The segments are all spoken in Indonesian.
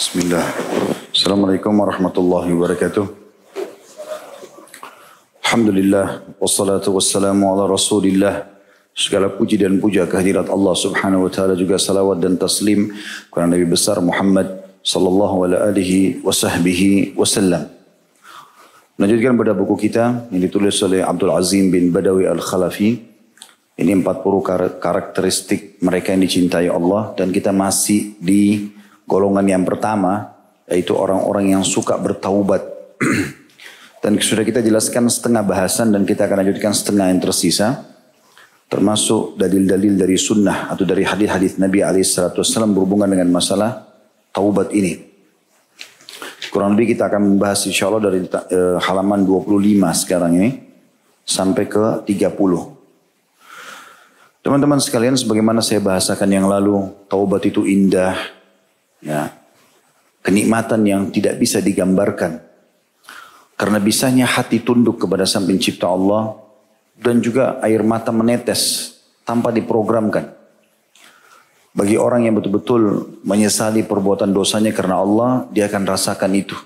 Bismillah. Assalamualaikum warahmatullahi wabarakatuh. Alhamdulillah. Wassalatu wassalamu ala rasulillah. Segala puji dan puja kehadirat Allah subhanahu wa ta'ala, juga salawat dan taslim kepada Nabi besar Muhammad sallallahu alaihi wasallam. Melanjutkan pada buku kita yang ditulis oleh Abdul Azim bin Badawi Al-Khalafi. Ini 40 karakteristik mereka yang dicintai Allah, dan kita masih di golongan yang pertama, yaitu orang-orang yang suka bertaubat. Dan sudah kita jelaskan setengah bahasan dan kita akan lanjutkan setengah yang tersisa. Termasuk dalil-dalil dari sunnah atau dari hadis-hadis Nabi SAW berhubungan dengan masalah taubat ini. Kurang lebih kita akan membahas insya Allah dari halaman 25 sekarang ini sampai ke 30. Teman-teman sekalian, sebagaimana saya bahasakan yang lalu, taubat itu indah. Ya, kenikmatan yang tidak bisa digambarkan. Karena bisanya hati tunduk kepada Sang Pencipta Allah, dan juga air mata menetes tanpa diprogramkan. Bagi orang yang betul-betul menyesali perbuatan dosanya karena Allah, dia akan rasakan itu.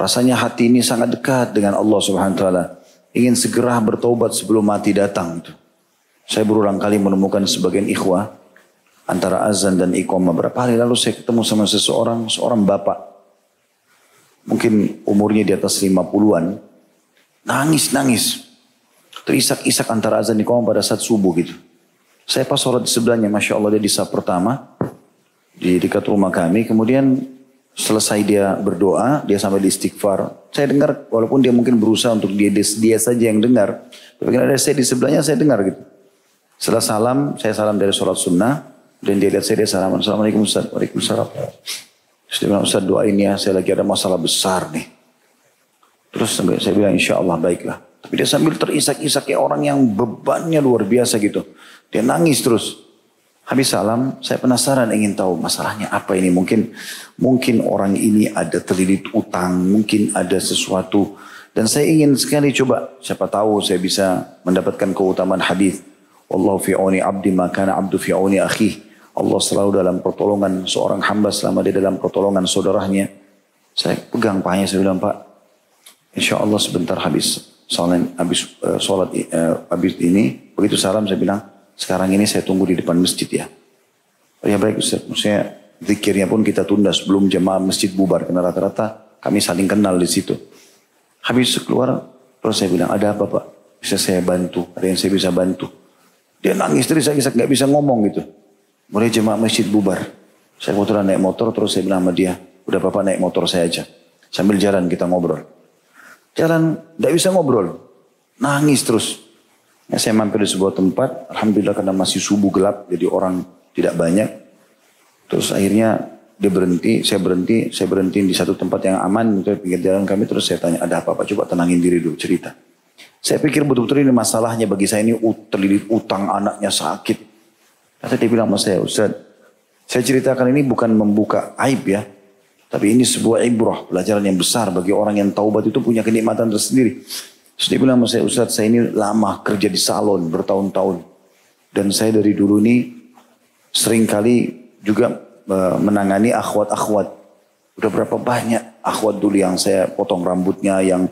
Rasanya hati ini sangat dekat dengan Allah Subhanahu wa taala. Ingin segera bertaubat sebelum mati datang. Saya berulang kali menemukan sebagian ikhwah antara azan dan iqamah. Berapa hari lalu saya ketemu sama seorang bapak. Mungkin umurnya di atas 50-an. Nangis. Terisak-isak antara azan dan iqamah pada saat subuh gitu. Saya pas sholat di sebelahnya, Masya Allah, dia di saf pertama. Di dekat rumah kami. Kemudian selesai dia berdoa, dia sampai di istighfar. Saya dengar, walaupun dia mungkin berusaha untuk dia saja yang dengar. Tapi kalau ada saya di sebelahnya, saya dengar gitu. Setelah salam, saya salam dari sholat sunnah. Dan dia lihat saya, dia salaman. Assalamualaikum Ustaz. Waalaikumsalam. Terus dia bilang, Ustaz doain ya, saya lagi ada masalah besar nih. Terus saya bilang, insya Allah baiklah. Tapi dia sambil terisak-isak kayak orang yang bebannya luar biasa gitu. Dia nangis terus. Habis salam, saya penasaran ingin tahu masalahnya apa ini. Mungkin orang ini ada terlilit utang. Mungkin ada sesuatu. Dan saya ingin sekali coba, siapa tahu saya bisa mendapatkan keutamaan hadis. Wallahu fi auni abdi makana abdu fi auni akhi. Allah selalu dalam pertolongan seorang hamba selama dia dalam pertolongan saudaranya. Saya pegang pahanya, saya bilang, Pak, insya Allah sebentar habis sholat habis ini. Begitu salam saya bilang, sekarang ini saya tunggu di depan masjid ya. Oh ya baik Ustaz, maksudnya zikirnya pun kita tunda sebelum jemaah masjid bubar. Karena rata-rata kami saling kenal di situ. Habis keluar, terus saya bilang, ada apa Pak? Bisa saya bantu? Ada yang saya bisa bantu? Dia nangis terisak-isak, gak bisa ngomong gitu. Mulai jemaah masjid bubar. Saya kebetulan naik motor, terus saya bilang sama dia, udah Bapak naik motor saya aja. Sambil jalan kita ngobrol. Jalan, gak bisa ngobrol. Nangis terus. Ya, saya mampir di sebuah tempat, alhamdulillah karena masih subuh gelap, jadi orang tidak banyak. Terus akhirnya dia berhenti, saya berhenti di satu tempat yang aman, itu pinggir jalan kami. Terus saya tanya, ada apa Pak? Coba tenangin diri dulu, cerita. Saya pikir betul-betul ini masalahnya bagi saya ini terlilit utang, anaknya sakit. Kata dia bilang sama saya, Ustaz, saya ceritakan ini bukan membuka aib ya. Tapi ini sebuah ibrah, pelajaran yang besar bagi orang yang taubat itu punya kenikmatan tersendiri. Terus dia bilang sama saya, Ustaz, saya ini lama kerja di salon bertahun-tahun. Dan saya dari dulu ini sering kali juga menangani akhwat-akhwat. Udah berapa banyak akhwat dulu yang saya potong rambutnya, yang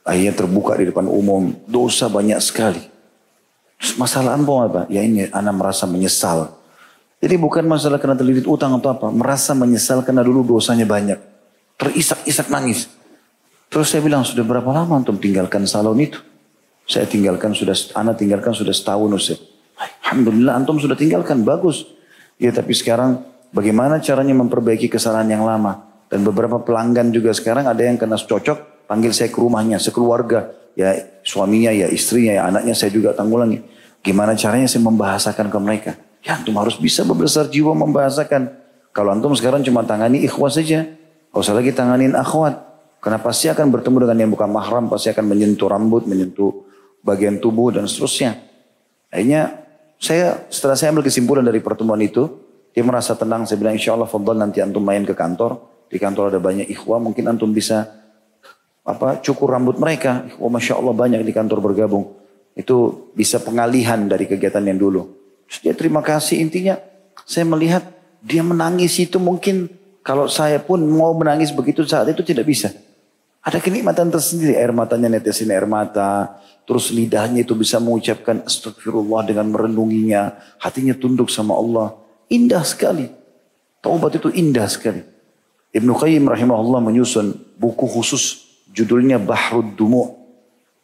akhirnya terbuka di depan umum. Dosa banyak sekali. Terus masalah apa? Ya ini anak merasa menyesal. Jadi bukan masalah karena terlilit utang atau apa. Merasa menyesal karena dulu dosanya banyak. Terisak-isak nangis. Terus saya bilang, sudah berapa lama antum tinggalkan salon itu? Anak tinggalkan sudah setahun Ustaz. Alhamdulillah antum sudah tinggalkan, bagus. Ya tapi sekarang bagaimana caranya memperbaiki kesalahan yang lama? Dan beberapa pelanggan juga sekarang ada yang kena cocok, panggil saya ke rumahnya, sekeluarga. Ya suaminya, ya istrinya, ya anaknya saya juga tanggulangi. Gimana caranya saya membahasakan ke mereka? Ya antum harus bisa berbesar jiwa membahasakan. Kalau antum sekarang cuma tangani ikhwah saja. Gak usah lagi tanganin akhwat. Karena pasti akan bertemu dengan yang bukan mahram. Pasti akan menyentuh rambut, menyentuh bagian tubuh dan seterusnya. Akhirnya setelah saya ambil kesimpulan dari pertemuan itu. Dia merasa tenang. Saya bilang insya Allah fadhal nanti antum main ke kantor. Di kantor ada banyak ikhwah. Mungkin antum bisa cukur rambut mereka. Oh, Masya Allah banyak di kantor bergabung. Itu bisa pengalihan dari kegiatan yang dulu. Terus dia terima kasih, intinya saya melihat dia menangis itu mungkin Kalau saya pun mau menangis begitu saat itu tidak bisa. Ada kenikmatan tersendiri. Air matanya netesin air mata. Terus lidahnya itu bisa mengucapkan astagfirullah dengan merenunginya. Hatinya tunduk sama Allah. Indah sekali. Taubat itu indah sekali. Ibnu Qayyim rahimahullah menyusun buku khusus. Judulnya Bahrud Dumu'.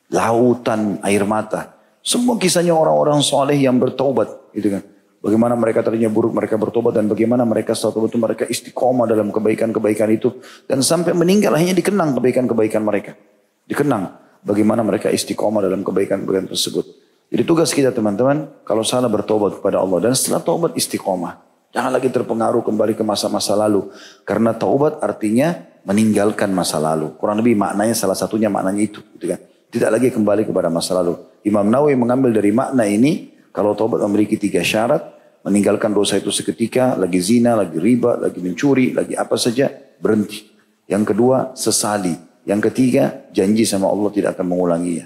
Lautan air mata. Semua kisahnya orang-orang soleh yang bertaubat. Gitu kan. Bagaimana mereka tadinya buruk, mereka bertobat. Dan bagaimana mereka setelah tobat itu mereka istiqomah dalam kebaikan-kebaikan itu. Dan sampai meninggal akhirnya dikenang kebaikan-kebaikan mereka. Dikenang bagaimana mereka istiqomah dalam kebaikan-kebaikan tersebut. Jadi tugas kita teman-teman, kalau salah bertobat kepada Allah. Dan setelah tobat istiqomah. Jangan lagi terpengaruh kembali ke masa-masa lalu. Karena taubat artinya meninggalkan masa lalu. Kurang lebih maknanya salah satunya maknanya itu. Gitu kan. Tidak lagi kembali kepada masa lalu. Imam Nawawi mengambil dari makna ini, kalau taubat memiliki 3 syarat, meninggalkan dosa itu seketika, lagi zina, lagi riba, lagi mencuri, lagi apa saja, berhenti. Yang kedua, sesali. Yang ketiga, janji sama Allah tidak akan mengulanginya.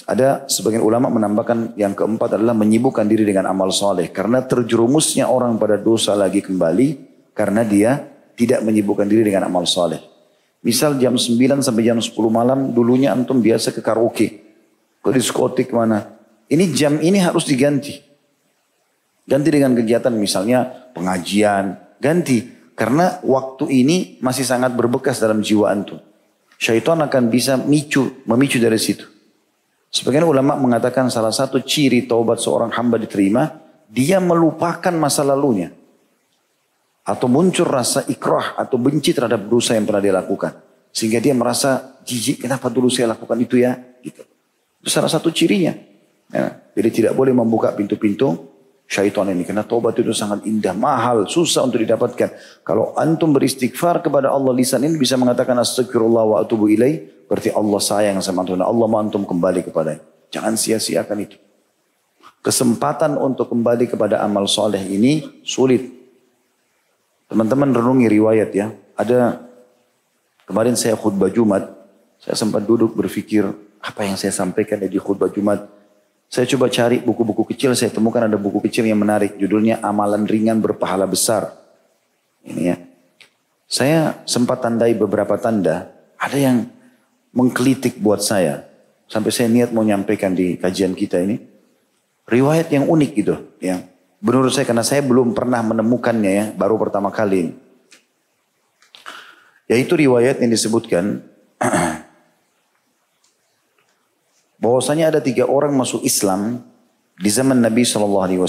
Ada sebagian ulama menambahkan yang keempat adalah menyibukkan diri dengan amal soleh. Karena terjerumusnya orang pada dosa lagi kembali, karena dia tidak menyibukkan diri dengan amal soleh. Misal jam 9 sampai jam 10 malam, dulunya antum biasa ke karaoke, ke diskotik mana. Ini jam ini harus diganti. Ganti dengan kegiatan misalnya pengajian, ganti. Karena waktu ini masih sangat berbekas dalam jiwa antum. Syaitan akan bisa memicu dari situ. Sebagian ulama mengatakan salah satu ciri taubat seorang hamba diterima, dia melupakan masa lalunya. Atau muncul rasa ikrah atau benci terhadap dosa yang pernah dia lakukan. Sehingga dia merasa jijik, kenapa dulu saya lakukan itu ya? Gitu. Itu salah satu cirinya. Ya. Jadi tidak boleh membuka pintu-pintu syaitan ini. Karena taubat itu sangat indah, mahal, susah untuk didapatkan. Kalau antum beristighfar kepada Allah, lisan ini bisa mengatakan astagfirullah wa atubu ilaih. Berarti Allah sayang sama antum. Allah mau antum kembali kepadanya. Jangan sia-siakan itu. Kesempatan untuk kembali kepada amal soleh ini sulit. Teman-teman renungi riwayat ya. Ada kemarin saya khutbah Jumat. Saya sempat duduk berpikir apa yang saya sampaikan di khutbah Jumat. Saya coba cari buku-buku kecil. Saya temukan ada buku kecil yang menarik. Judulnya Amalan Ringan Berpahala Besar. Ini ya. Saya sempat tandai beberapa tanda. Ada yang menggelitik buat saya. Sampai saya niat mau nyampaikan di kajian kita ini. Riwayat yang unik gitu. Ya. Menurut saya karena saya belum pernah menemukannya ya. Baru pertama kali. Yaitu riwayat yang disebutkan. Bahwasanya ada 3 orang masuk Islam. Di zaman Nabi SAW.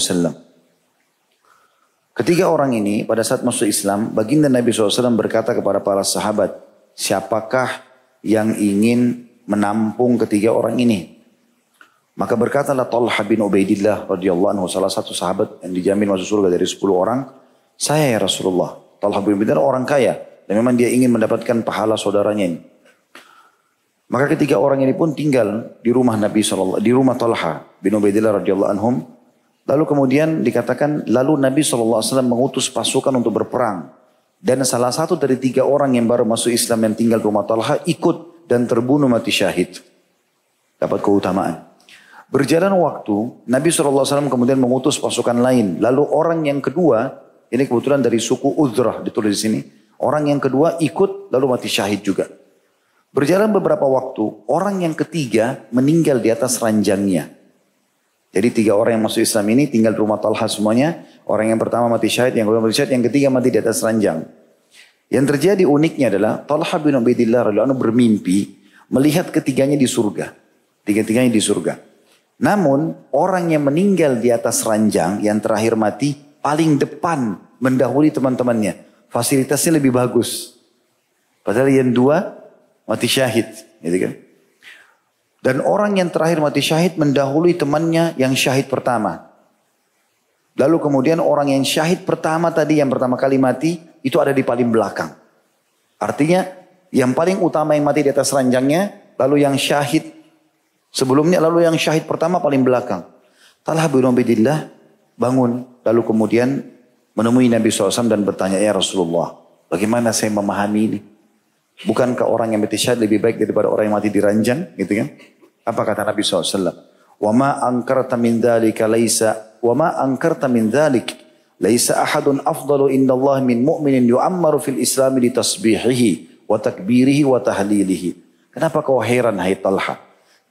Ketiga orang ini pada saat masuk Islam. Baginda Nabi SAW berkata kepada para sahabat. Siapakah yang ingin menampung ketiga orang ini? Maka berkatalah Talha bin Ubaidillah radhiyallahu anhu, salah satu sahabat yang dijamin masuk surga dari 10 orang. Saya ya Rasulullah. Talha bin Ubaidillah orang kaya. Dan memang dia ingin mendapatkan pahala saudaranya ini. Maka ketiga orang ini pun tinggal di rumah Nabi SAW. Di rumah Talha bin Ubaidillah radhiyallahu anhum. Lalu kemudian dikatakan, lalu Nabi SAW mengutus pasukan untuk berperang. Dan salah satu dari 3 orang yang baru masuk Islam yang tinggal di rumah Talha ikut dan terbunuh mati syahid. Dapat keutamaan. Berjalan waktu, Nabi SAW kemudian mengutus pasukan lain. Lalu orang yang kedua, ini kebetulan dari suku Uzrah ditulis di sini. Orang yang kedua ikut lalu mati syahid juga. Berjalan beberapa waktu, orang yang ketiga meninggal di atas ranjangnya. Jadi 3 orang yang masuk Islam ini tinggal di rumah Talha semuanya. Orang yang pertama mati syahid, yang kedua mati syahid, yang ketiga mati di atas ranjang. Yang terjadi uniknya adalah Talha bin Ubaidillah radhiyallahu anhu bermimpi melihat ketiganya di surga. Tiga-tiganya di surga. Namun orang yang meninggal di atas ranjang yang terakhir mati paling depan mendahului teman-temannya. Fasilitasnya lebih bagus. Padahal yang 2 mati syahid. Gitu kan? Dan orang yang terakhir mati syahid mendahului temannya yang syahid pertama. Lalu kemudian orang yang syahid pertama tadi yang pertama kali mati itu ada di paling belakang. Artinya yang paling utama yang mati di atas ranjangnya lalu yang syahid sebelumnya lalu yang syahid pertama paling belakang. Talha bin Ubaidillah bangun lalu kemudian menemui Nabi SAW dan bertanya, ya Rasulullah, bagaimana saya memahami ini? Bukankah orang yang mati syahid lebih baik daripada orang yang mati di ranjang? Gitu kan? Apa kata Nabi SAW? Wa ma angkarta min dzalika laisa wa ma angkarta min dzalik Laisa ahadun afdalu indallah min mu'minin yu'ammaru fil islami li tasbihihi wa takbirihi wa tahlilihi. Kenapa kau heran hai Talha?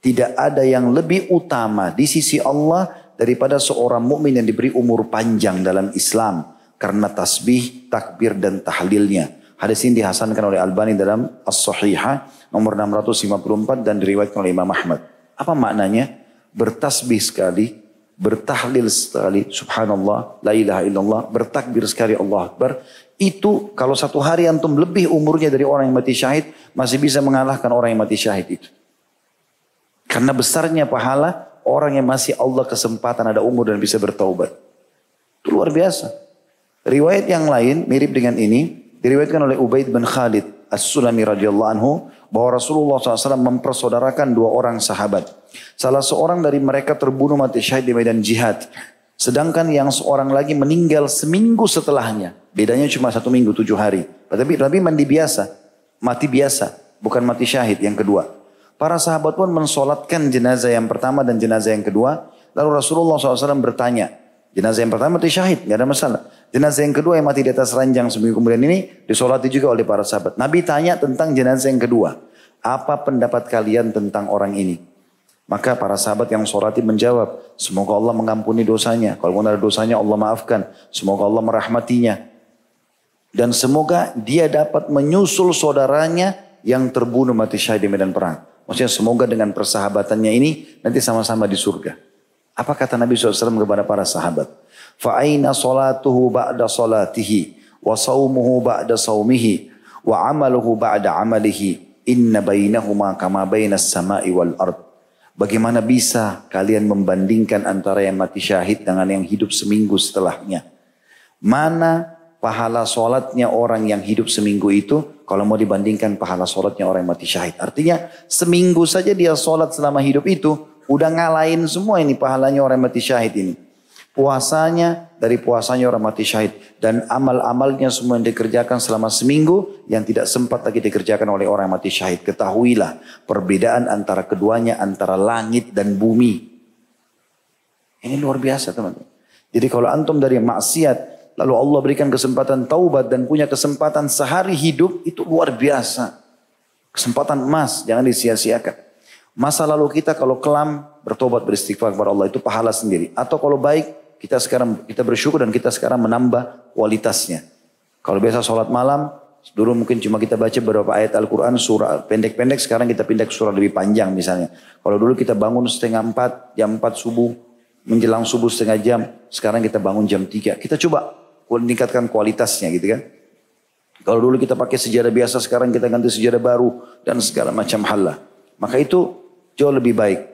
Tidak ada yang lebih utama di sisi Allah daripada seorang mukmin yang diberi umur panjang dalam Islam karena tasbih, takbir dan tahlilnya. Hadis ini dihasankan oleh Albani dalam As-Sahihah nomor 654 dan diriwayatkan oleh Imam Ahmad. Apa maknanya? Bertasbih sekali, bertahlil sekali, subhanallah, la ilaha illallah, bertakbir sekali, Allah Akbar. Itu kalau satu hari antum lebih umurnya dari orang yang mati syahid, masih bisa mengalahkan orang yang mati syahid itu. Karena besarnya pahala orang yang masih Allah kesempatan ada umur dan bisa bertaubat. Itu luar biasa. Riwayat yang lain mirip dengan ini, diriwayatkan oleh Ubaid bin Khalid As-Sulami radhiyallahu anhu, bahwa Rasulullah SAW mempersaudarakan dua orang sahabat. Salah seorang dari mereka terbunuh mati syahid di medan jihad. Sedangkan yang seorang lagi meninggal seminggu setelahnya. Bedanya cuma 1 minggu 7 hari. Tapi mandi biasa. Mati biasa. Bukan mati syahid yang kedua. Para sahabat pun mensolatkan jenazah yang pertama dan jenazah yang kedua. Lalu Rasulullah SAW bertanya. Jenazah yang pertama mati syahid. Gak ada masalah. Jenazah yang kedua yang mati di atas ranjang seminggu kemudian ini disolati juga oleh para sahabat. Nabi tanya tentang jenazah yang kedua. Apa pendapat kalian tentang orang ini? Maka para sahabat yang solati menjawab, semoga Allah mengampuni dosanya. Kalau ada dosanya Allah maafkan. Semoga Allah merahmatinya. Dan semoga dia dapat menyusul saudaranya yang terbunuh mati syahid di medan perang. Maksudnya semoga dengan persahabatannya ini nanti sama-sama di surga. Apa kata Nabi SAW kepada para sahabat? Fa'aina salatuhu ba'da salatihi, wa sawmuhu ba'da sawmihi, wa amaluhu ba'da amalihi, inna bainahuma kama bainas sama'i wal ard. Bagaimana bisa kalian membandingkan antara yang mati syahid dengan yang hidup seminggu setelahnya? Mana pahala sholatnya orang yang hidup seminggu itu kalau mau dibandingkan pahala sholatnya orang yang mati syahid? Artinya seminggu saja dia sholat selama hidup itu udah ngalahin semua ini pahalanya orang yang mati syahid ini. Puasanya dari puasanya orang mati syahid. Dan amal-amalnya semua yang dikerjakan selama seminggu yang tidak sempat lagi dikerjakan oleh orang yang mati syahid. Ketahuilah perbedaan antara keduanya antara langit dan bumi. Ini luar biasa teman-teman. Jadi kalau antum dari maksiat lalu Allah berikan kesempatan taubat dan punya kesempatan sehari hidup, itu luar biasa. Kesempatan emas, jangan disia-siakan. Masa lalu kita kalau kelam bertobat beristighfar kepada Allah itu pahala sendiri. Atau kalau baik kita bersyukur dan kita sekarang menambah kualitasnya. Kalau biasa sholat malam, dulu mungkin cuma kita baca beberapa ayat Al-Quran, surah pendek-pendek, sekarang kita pindah ke surah lebih panjang misalnya. Kalau dulu kita bangun setengah 4, jam 4 subuh, menjelang subuh setengah jam, sekarang kita bangun jam 3. Kita coba meningkatkan kualitasnya gitu kan. Kalau dulu kita pakai sejadah biasa, sekarang kita ganti sejadah baru dan segala macam hal lah. Maka itu jauh lebih baik.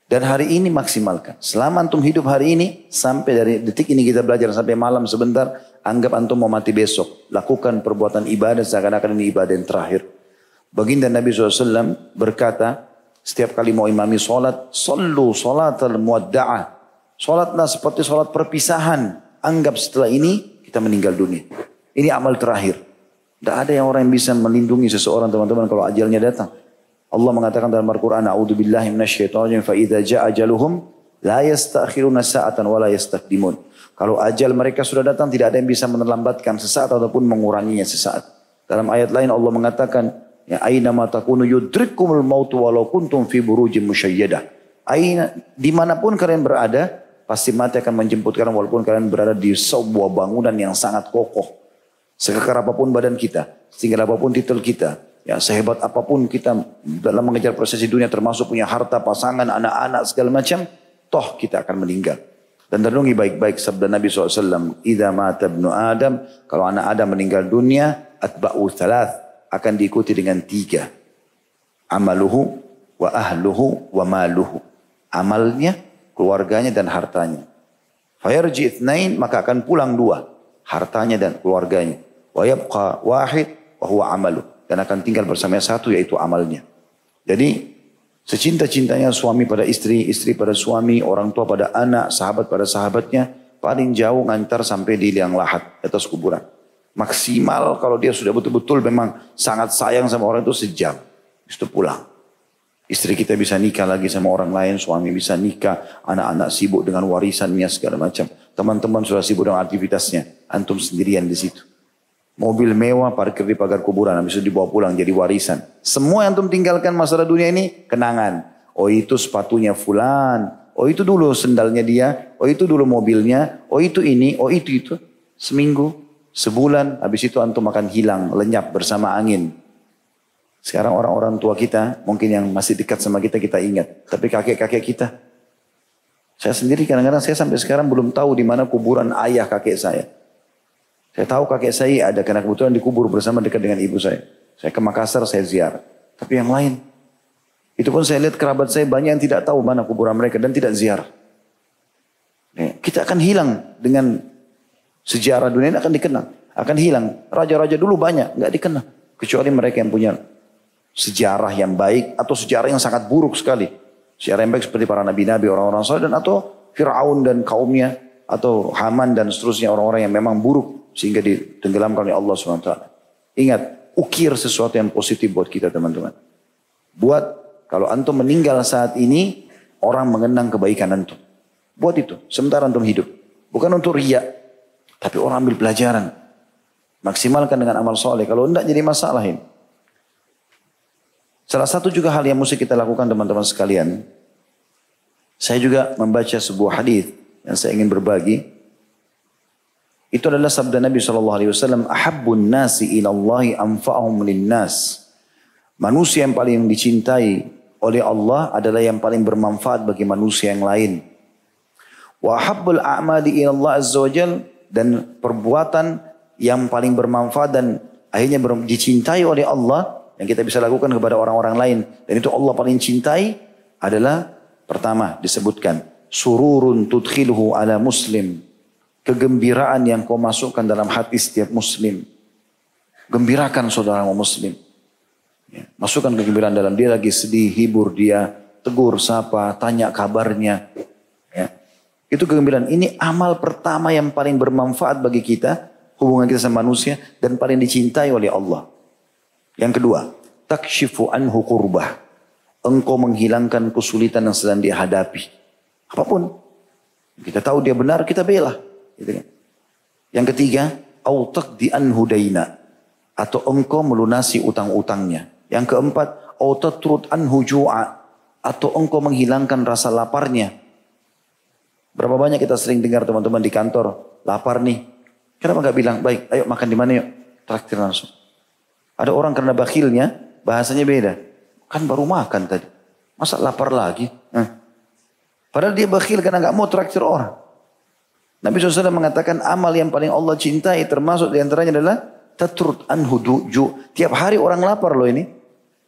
Dan hari ini maksimalkan. Selama antum hidup hari ini, sampai dari detik ini kita belajar sampai malam sebentar, anggap antum mau mati besok. Lakukan perbuatan ibadah seakan-akan ini ibadah yang terakhir. Baginda Nabi SAW berkata, setiap kali mau imami sholat, sallu sholatal muwadda'ah. Sholatlah seperti sholat perpisahan. Anggap setelah ini kita meninggal dunia. Ini amal terakhir. Tidak ada yang orang yang bisa melindungi seseorang teman-teman kalau ajalnya datang. Allah mengatakan dalam Al-Quran, A'udzubillahi minasyaitonir rajim, fa idza ja'a ajaluhum la yasta'khiruna sa'atan wa la yastaqdimun. Kalau ajal mereka sudah datang, tidak ada yang bisa melambatkan sesaat ataupun menguranginya sesaat. Dalam ayat lain Allah mengatakan, ya aina ma takunu yudrikkumul maut walau kuntum fi burujin musyayyadah. Aina dimanapun kalian berada, pasti mati akan menjemput kalian walaupun kalian berada di sebuah bangunan yang sangat kokoh. Sekekar apapun badan kita, setinggi apapun titel kita, ya sehebat apapun kita dalam mengejar prosesi dunia termasuk punya harta, pasangan, anak-anak segala macam, toh kita akan meninggal. Dan renungi baik-baik sabda Nabi SAW, idza mata ibnu Adam, kalau anak Adam meninggal dunia, atba'u thalath, akan diikuti dengan 3. Amaluhu wa ahluhu wa maluhu. Amalnya, keluarganya dan hartanya. Fayarji itsnain, maka akan pulang 2, hartanya dan keluarganya. Wa yabqa wahid wa huwa amaluh. Dan akan tinggal bersama yang satu yaitu amalnya. Jadi secinta-cintanya suami pada istri, istri pada suami, orang tua pada anak, sahabat pada sahabatnya, paling jauh ngantar sampai di liang lahat atas kuburan. Maksimal kalau dia sudah betul-betul memang sangat sayang sama orang itu sejam. Itu pulang. Istri kita bisa nikah lagi sama orang lain, suami bisa nikah, anak-anak sibuk dengan warisannya segala macam. teman-teman sudah sibuk dengan aktivitasnya. Antum sendirian di situ. Mobil mewah parkir di pagar kuburan, habis itu dibawa pulang jadi warisan. Semua yang antum tinggalkan masalah dunia ini kenangan. Oh itu sepatunya fulan, oh itu dulu sendalnya dia, oh itu dulu mobilnya, oh itu ini, oh itu. Seminggu, sebulan, habis itu antum akan hilang, lenyap bersama angin. Sekarang orang-orang tua kita, mungkin yang masih dekat sama kita, kita ingat. Tapi kakek-kakek kita, saya sendiri kadang-kadang saya sampai sekarang belum tahu di mana kuburan ayah kakek saya. Saya tahu kakek saya ada karena kebetulan dikubur bersama dekat dengan ibu saya. Saya ke Makassar, saya ziarah. Tapi yang lain, itu pun saya lihat kerabat saya banyak yang tidak tahu mana kuburan mereka dan tidak ziarah. Kita akan hilang dengan sejarah dunia ini akan dikenal. Akan hilang. Raja-raja dulu banyak, nggak dikenal. Kecuali mereka yang punya sejarah yang baik atau sejarah yang sangat buruk sekali. Sejarah yang baik seperti para nabi-nabi, orang-orang saleh dan atau Fir'aun dan kaumnya atau Haman dan seterusnya orang-orang yang memang buruk sehingga ditenggelamkan oleh Allah SWT. Ingat, ukir sesuatu yang positif buat kita teman-teman. Buat kalau antum meninggal saat ini orang mengenang kebaikan antum. Buat itu, sementara antum hidup. Bukan untuk riya, tapi orang ambil pelajaran. Maksimalkan dengan amal soleh. Kalau enggak jadi masalah ini. Salah satu juga hal yang mesti kita lakukan teman-teman sekalian. Saya juga membaca sebuah hadis yang saya ingin berbagi. Itu adalah sabda Nabi SAW. Ahabbun nasi ilallahi anfa'ahum linnas. Manusia yang paling dicintai oleh Allah adalah yang paling bermanfaat bagi manusia yang lain. Wa ahabbul a'mali ilallah azza wa jal. Dan perbuatan yang paling bermanfaat dan akhirnya dicintai oleh Allah yang kita bisa lakukan kepada orang-orang lain dan itu Allah paling cintai adalah pertama disebutkan sururun tudkhiluhu ala muslim, kegembiraan yang kau masukkan dalam hati setiap muslim. Gembirakan saudaramu muslim, ya, masukkan kegembiraan dalam dia lagi sedih, hibur dia, tegur, sapa, tanya kabarnya, ya. Itu kegembiraan. Ini amal pertama yang paling bermanfaat bagi kita, hubungan kita sama manusia dan paling dicintai oleh Allah. Yang kedua, takshifu anhu kurbah. Engkau menghilangkan kesulitan yang sedang dia hadapi. Apapun. Kita tahu dia benar, kita bela. Gitu kan. Yang ketiga, au taqdi anhu daina. Atau engkau melunasi utang-utangnya. Yang keempat, au tatrud anhu ju'a. Atau engkau menghilangkan rasa laparnya. Berapa banyak kita sering dengar teman-teman di kantor, lapar nih. Kenapa gak bilang, baik ayo makan di mana yuk. Traktir langsung. Ada orang karena bakhilnya, bahasanya beda. Kan baru makan tadi. Masa lapar lagi? Padahal dia bakhil karena gak mau traktir orang. Nabi SAW mengatakan amal yang paling Allah cintai termasuk diantaranya adalah tatrud anhu ju. Tiap hari orang lapar loh ini.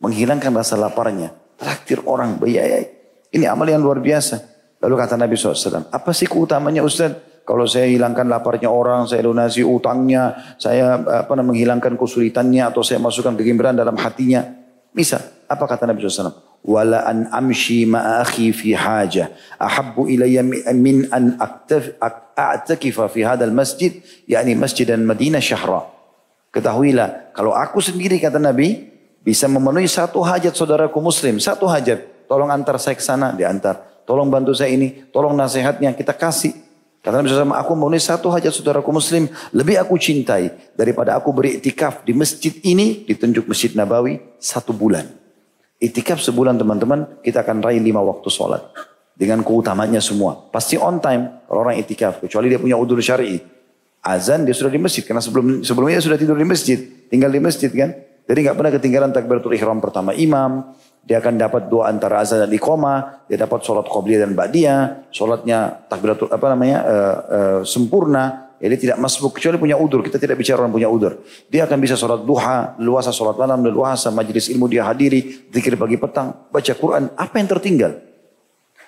Menghilangkan rasa laparnya. Traktir orang, bayayai. Ini amal yang luar biasa. Lalu kata Nabi SAW, apa sih keutamanya Ustaz? Kalau saya hilangkan laparnya orang, saya lunasi utangnya, saya menghilangkan kesulitannya atau saya masukkan kegembiraan dalam hatinya. Misal, apa kata Nabi SAW? Wala an amshi ma akhi fi haja ahabbu ilayya min an a'takifa fi hadzal masjid, yakni Masjidan Madinah syahra. Ketahuilah, kalau aku sendiri kata Nabi bisa memenuhi satu hajat saudaraku muslim, satu hajat, tolong antar saya ke sana, diantar. Tolong bantu saya ini, tolong nasihatnya kita kasih. Kata Nabi SAW, aku memenuhi satu hajat saudaraku muslim, lebih aku cintai daripada aku beriktikaf di masjid ini, ditunjuk Masjid Nabawi, 1 bulan. Iktikaf sebulan teman-teman, kita akan raih 5 waktu sholat. Dengan keutamanya semua. Pasti on time kalau orang iktikaf, kecuali dia punya udzur syar'i. Azan dia sudah di masjid, karena sebelumnya dia sudah tidur di masjid, tinggal di masjid kan. Jadi gak pernah ketinggalan takbiratul ihram pertama imam. Dia akan dapat doa antara azan dan iqamah. Dia dapat sholat qobliyah dan ba'diyah. Sholatnya takbiratul sempurna. Jadi tidak masbuk kecuali punya udur. Kita tidak bicara orang punya udur. Dia akan bisa sholat duha, luasa sholat malam, luasa majelis ilmu dia hadiri, zikir pagi petang, baca Quran. Apa yang tertinggal?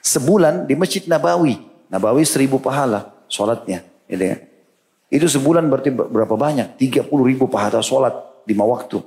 Sebulan di Masjid Nabawi. Nabawi 1000 pahala sholatnya. Itu sebulan berarti berapa banyak? 30.000 pahala sholat 5 waktu.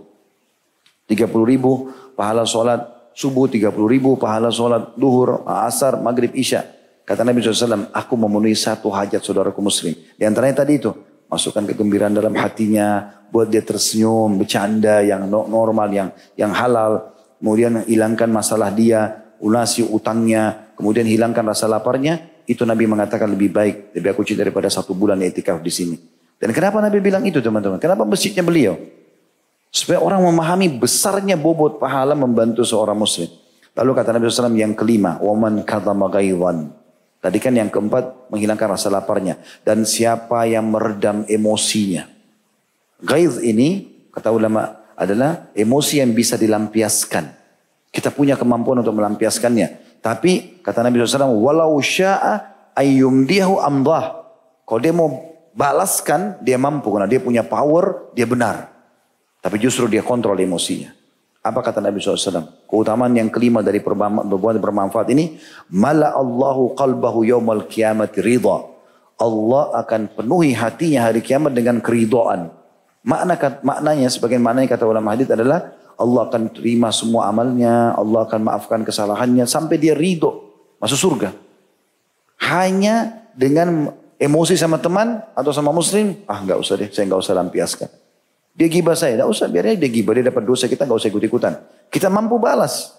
30.000 pahala sholat subuh, 30.000 pahala sholat duhur, asar, maghrib, isya. Kata Nabi SAW, aku memenuhi satu hajat saudaraku muslim. Di antaranya tadi itu, masukkan kegembiraan dalam hatinya, buat dia tersenyum, bercanda yang normal, yang halal. Kemudian hilangkan masalah dia, lunasi utangnya, kemudian hilangkan rasa laparnya. itu Nabi mengatakan lebih baik, lebih aku cinta daripada 1 bulan i'tikaf di sini. Dan kenapa Nabi bilang itu teman-teman? Kenapa masjidnya beliau? Supaya orang memahami besarnya bobot pahala membantu seorang muslim. Lalu kata Nabi SAW yang kelima, waman kadhama ghaidhan. Tadi kan yang keempat menghilangkan rasa laparnya. Dan siapa yang meredam emosinya. Ghaidh ini kata ulama adalah emosi yang bisa dilampiaskan. Kita punya kemampuan untuk melampiaskannya. Tapi kata Nabi SAW, walau sya'a ayyumdihu amdah. Kalau dia mau balaskan, dia mampu. Karena dia punya power, dia benar. Tapi justru dia kontrol emosinya. Apa kata Nabi SAW? Keutamaan yang kelima dari perbuatan bermanfaat ini. Mala Allahu qalbahu yawmal qiyamati ridha. Allah akan penuhi hatinya hari kiamat dengan keridhaan. Maknanya, sebagian maknanya kata ulama hadis adalah Allah akan terima semua amalnya. Allah akan maafkan kesalahannya. Sampai dia ridho. Masuk surga. Hanya dengan emosi sama teman atau sama muslim. Enggak usah deh. Saya enggak usah lampiaskan. Dia gibah saya, tidak usah, biarnya dia gibah, dia dapat dosa, kita nggak usah ikut-ikutan. Kita mampu balas.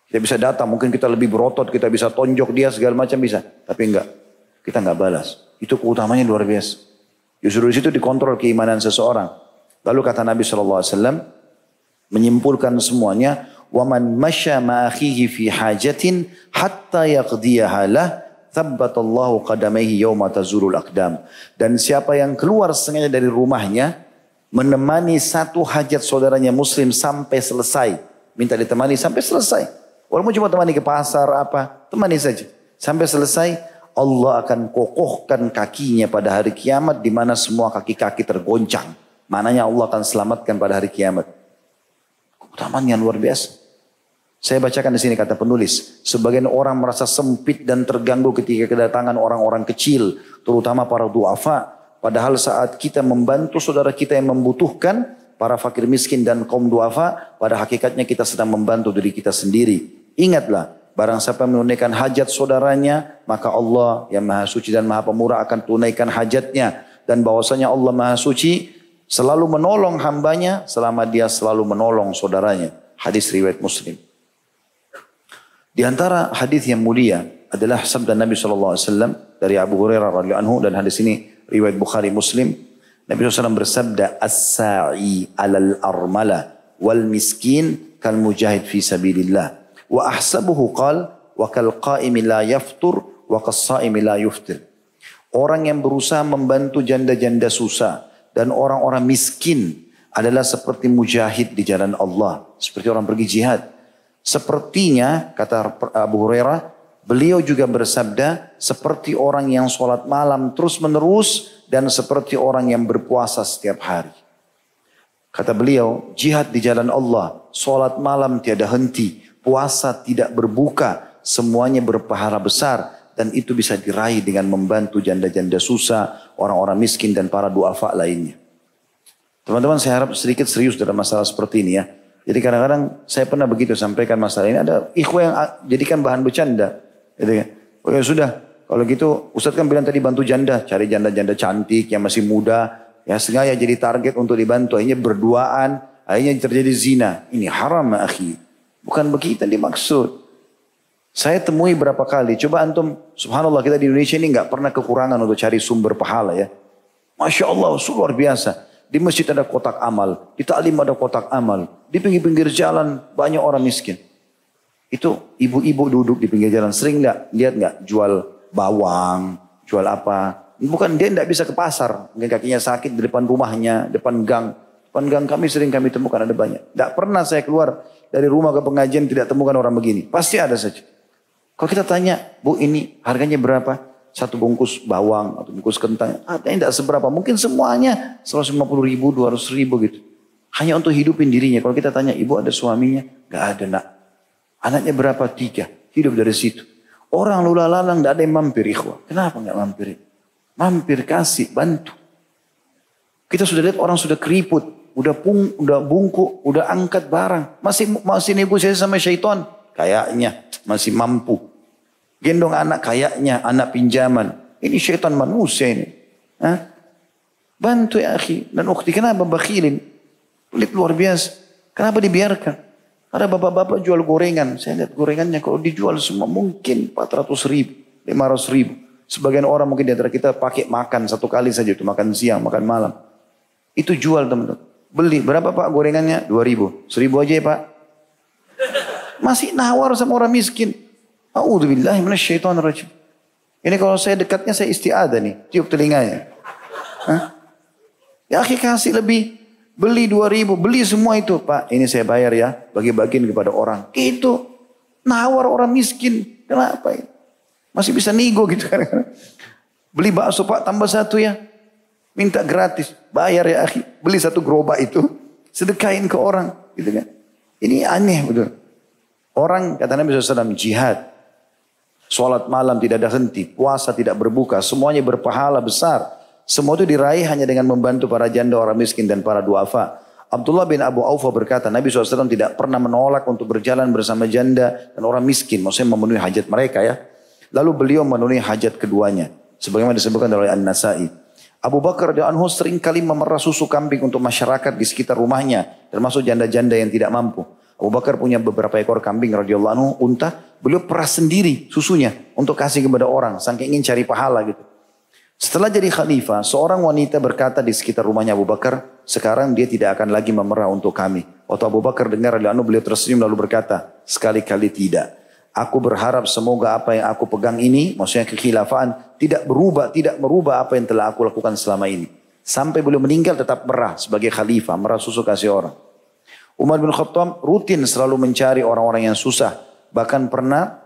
Kita bisa datang, mungkin kita lebih berotot, kita bisa tonjok dia, segala macam bisa. Tapi enggak, kita nggak balas. Itu keutamanya luar biasa. Justru di situ dikontrol keimanan seseorang. Lalu kata Nabi SAW, menyimpulkan semuanya, وَمَنْ مَشَى مَأَخِيهِ فِي حَاجَةٍ حَتَّى يَقْضِيَهَا لَهُ ثَبَّتَ اللَّهُ قَدَمَيْهِ يَوْمَ تَزُولُ الْأَقْدَامِ. Dan siapa yang keluar sengaja dari rumahnya, menemani satu hajat saudaranya muslim sampai selesai. Minta ditemani sampai selesai. Walaupun cuma temani ke pasar apa, temani saja. Sampai selesai, Allah akan kokohkan kakinya pada hari kiamat di mana semua kaki-kaki tergoncang. Maknanya Allah akan selamatkan pada hari kiamat. Keutamaan yang luar biasa. Saya bacakan di sini kata penulis. Sebagian orang merasa sempit dan terganggu ketika kedatangan orang-orang kecil. Terutama para du'afa. Padahal saat kita membantu saudara kita yang membutuhkan, para fakir miskin dan kaum du'afa, pada hakikatnya kita sedang membantu diri kita sendiri. Ingatlah, barang siapa menunaikan hajat saudaranya, maka Allah yang Maha Suci dan Maha Pemurah akan tunaikan hajatnya. Dan bahwasanya Allah Maha Suci selalu menolong hambanya selama dia selalu menolong saudaranya. Hadis riwayat Muslim. Di antara hadis yang mulia adalah sabda Nabi SAW dari Abu Hurairah radhiyallahu anhu, dan hadis ini riwayat Bukhari Muslim. Nabi SAW bersabda, as-sa'i alal armala wal miskin kal mujahid fi sabilillah. Wa ahsabuhu qal wa kal qa'imi la yaftur wa kas sa'imi la yuftir. Orang yang berusaha membantu janda-janda susah dan orang-orang miskin adalah seperti mujahid di jalan Allah. Seperti orang pergi jihad. Sepertinya, kata Abu Hurairah, beliau juga bersabda, seperti orang yang sholat malam terus menerus dan seperti orang yang berpuasa setiap hari. Kata beliau, jihad di jalan Allah, sholat malam tiada henti, puasa tidak berbuka, semuanya berpahala besar. Dan itu bisa diraih dengan membantu janda-janda susah, orang-orang miskin dan para duafa lainnya. Teman-teman, saya harap sedikit serius dalam masalah seperti ini ya. Jadi kadang-kadang saya pernah begitu sampaikan masalah ini, ada ikhwah yang jadikan bahan bercanda. Gitu kan. Oh ya sudah, kalau gitu Ustadz kan bilang tadi bantu janda, cari janda-janda cantik yang masih muda, ya sengaja jadi target untuk dibantu, akhirnya berduaan, akhirnya terjadi zina. Ini haram akhi. Bukan begitu yang dimaksud. Saya temui berapa kali, coba antum, subhanallah kita di Indonesia ini nggak pernah kekurangan untuk cari sumber pahala ya. Masya Allah, luar biasa. Di masjid ada kotak amal, di ta'lim ada kotak amal, di pinggir-pinggir jalan banyak orang miskin. Itu ibu-ibu duduk di pinggir jalan, sering lihat nggak jual bawang, jual apa? Bukan, dia tidak bisa ke pasar, mungkin kakinya sakit di depan rumahnya, depan gang. Depan gang kami sering kami temukan ada banyak. Tidak pernah saya keluar dari rumah ke pengajian tidak temukan orang begini, pasti ada saja. Kalau kita tanya, Bu ini harganya berapa? Satu bungkus bawang atau bungkus kentang, harganya tidak seberapa. Mungkin semuanya 150 ribu, 200 ribu gitu. Hanya untuk hidupin dirinya. Kalau kita tanya, ibu ada suaminya? Gak ada nak. Anaknya berapa? 3. Hidup dari situ. Orang lula-lalang tidak ada yang mampir ikhwah. Kenapa gak mampir? Mampir, kasih, bantu. Kita sudah lihat orang sudah keriput. Udah bungkuk, udah angkat barang. Masih negosiasi sama syaitan. Kayaknya masih mampu. Gendong anak kayaknya, anak pinjaman. Ini syaitan manusia ini. Hah? Bantu ya akhi dan ukhti. Kenapa bakhilin? Pelit luar biasa. Kenapa dibiarkan? Ada bapak-bapak jual gorengan. Saya lihat gorengannya kalau dijual semua mungkin 400 ribu, 500 ribu. Sebagian orang mungkin di antara kita pakai makan satu kali saja itu, makan siang, makan malam. Itu jual teman-teman. Beli, berapa Pak gorengannya? 2.000. 1.000 aja ya Pak. Masih nawar sama orang miskin. A'udzubillahi minasyaitonirrajim. Ini kalau saya dekatnya saya isti'adah nih, tiup telinganya. Hah? Ya akhi kasih lebih. Beli 2.000, beli semua itu. Pak ini saya bayar ya, bagi-bagiin kepada orang. Gitu. Nawar orang miskin. Kenapa ini? Masih bisa nego gitu kan. Beli bakso Pak tambah 1 ya. Minta gratis. Bayar ya akhi. Beli 1 gerobak itu. Sedekahin ke orang. Gitu kan. Ini aneh betul. Orang kata Nabi SAW jihad. Sholat malam tidak ada henti. Puasa tidak berbuka. Semuanya berpahala besar. Semua itu diraih hanya dengan membantu para janda, orang miskin dan para duafa. Abdullah bin Abu Aufa berkata Nabi SAW tidak pernah menolak untuk berjalan bersama janda dan orang miskin. Maksudnya memenuhi hajat mereka ya. Lalu beliau memenuhi hajat keduanya. Sebagaimana disebutkan oleh An-Nasai. Abu Bakar radhiyallahu anhu sering kali memerah susu kambing untuk masyarakat di sekitar rumahnya. Termasuk janda-janda yang tidak mampu. Abu Bakar punya beberapa ekor kambing radhiyallahu anhu, unta. Beliau peras sendiri susunya untuk kasih kepada orang. Saking ingin cari pahala gitu. Setelah jadi khalifah, seorang wanita berkata di sekitar rumahnya Abu Bakar, sekarang dia tidak akan lagi memerah untuk kami. Waktu Abu Bakar dengar radhiyallahu anhu, beliau tersenyum lalu berkata, sekali-kali tidak. Aku berharap semoga apa yang aku pegang ini, maksudnya kekhilafaan, tidak merubah apa yang telah aku lakukan selama ini. Sampai beliau meninggal tetap merah sebagai khalifah, merah susu kasih orang. Umar bin Khattab rutin selalu mencari orang-orang yang susah. Bahkan pernah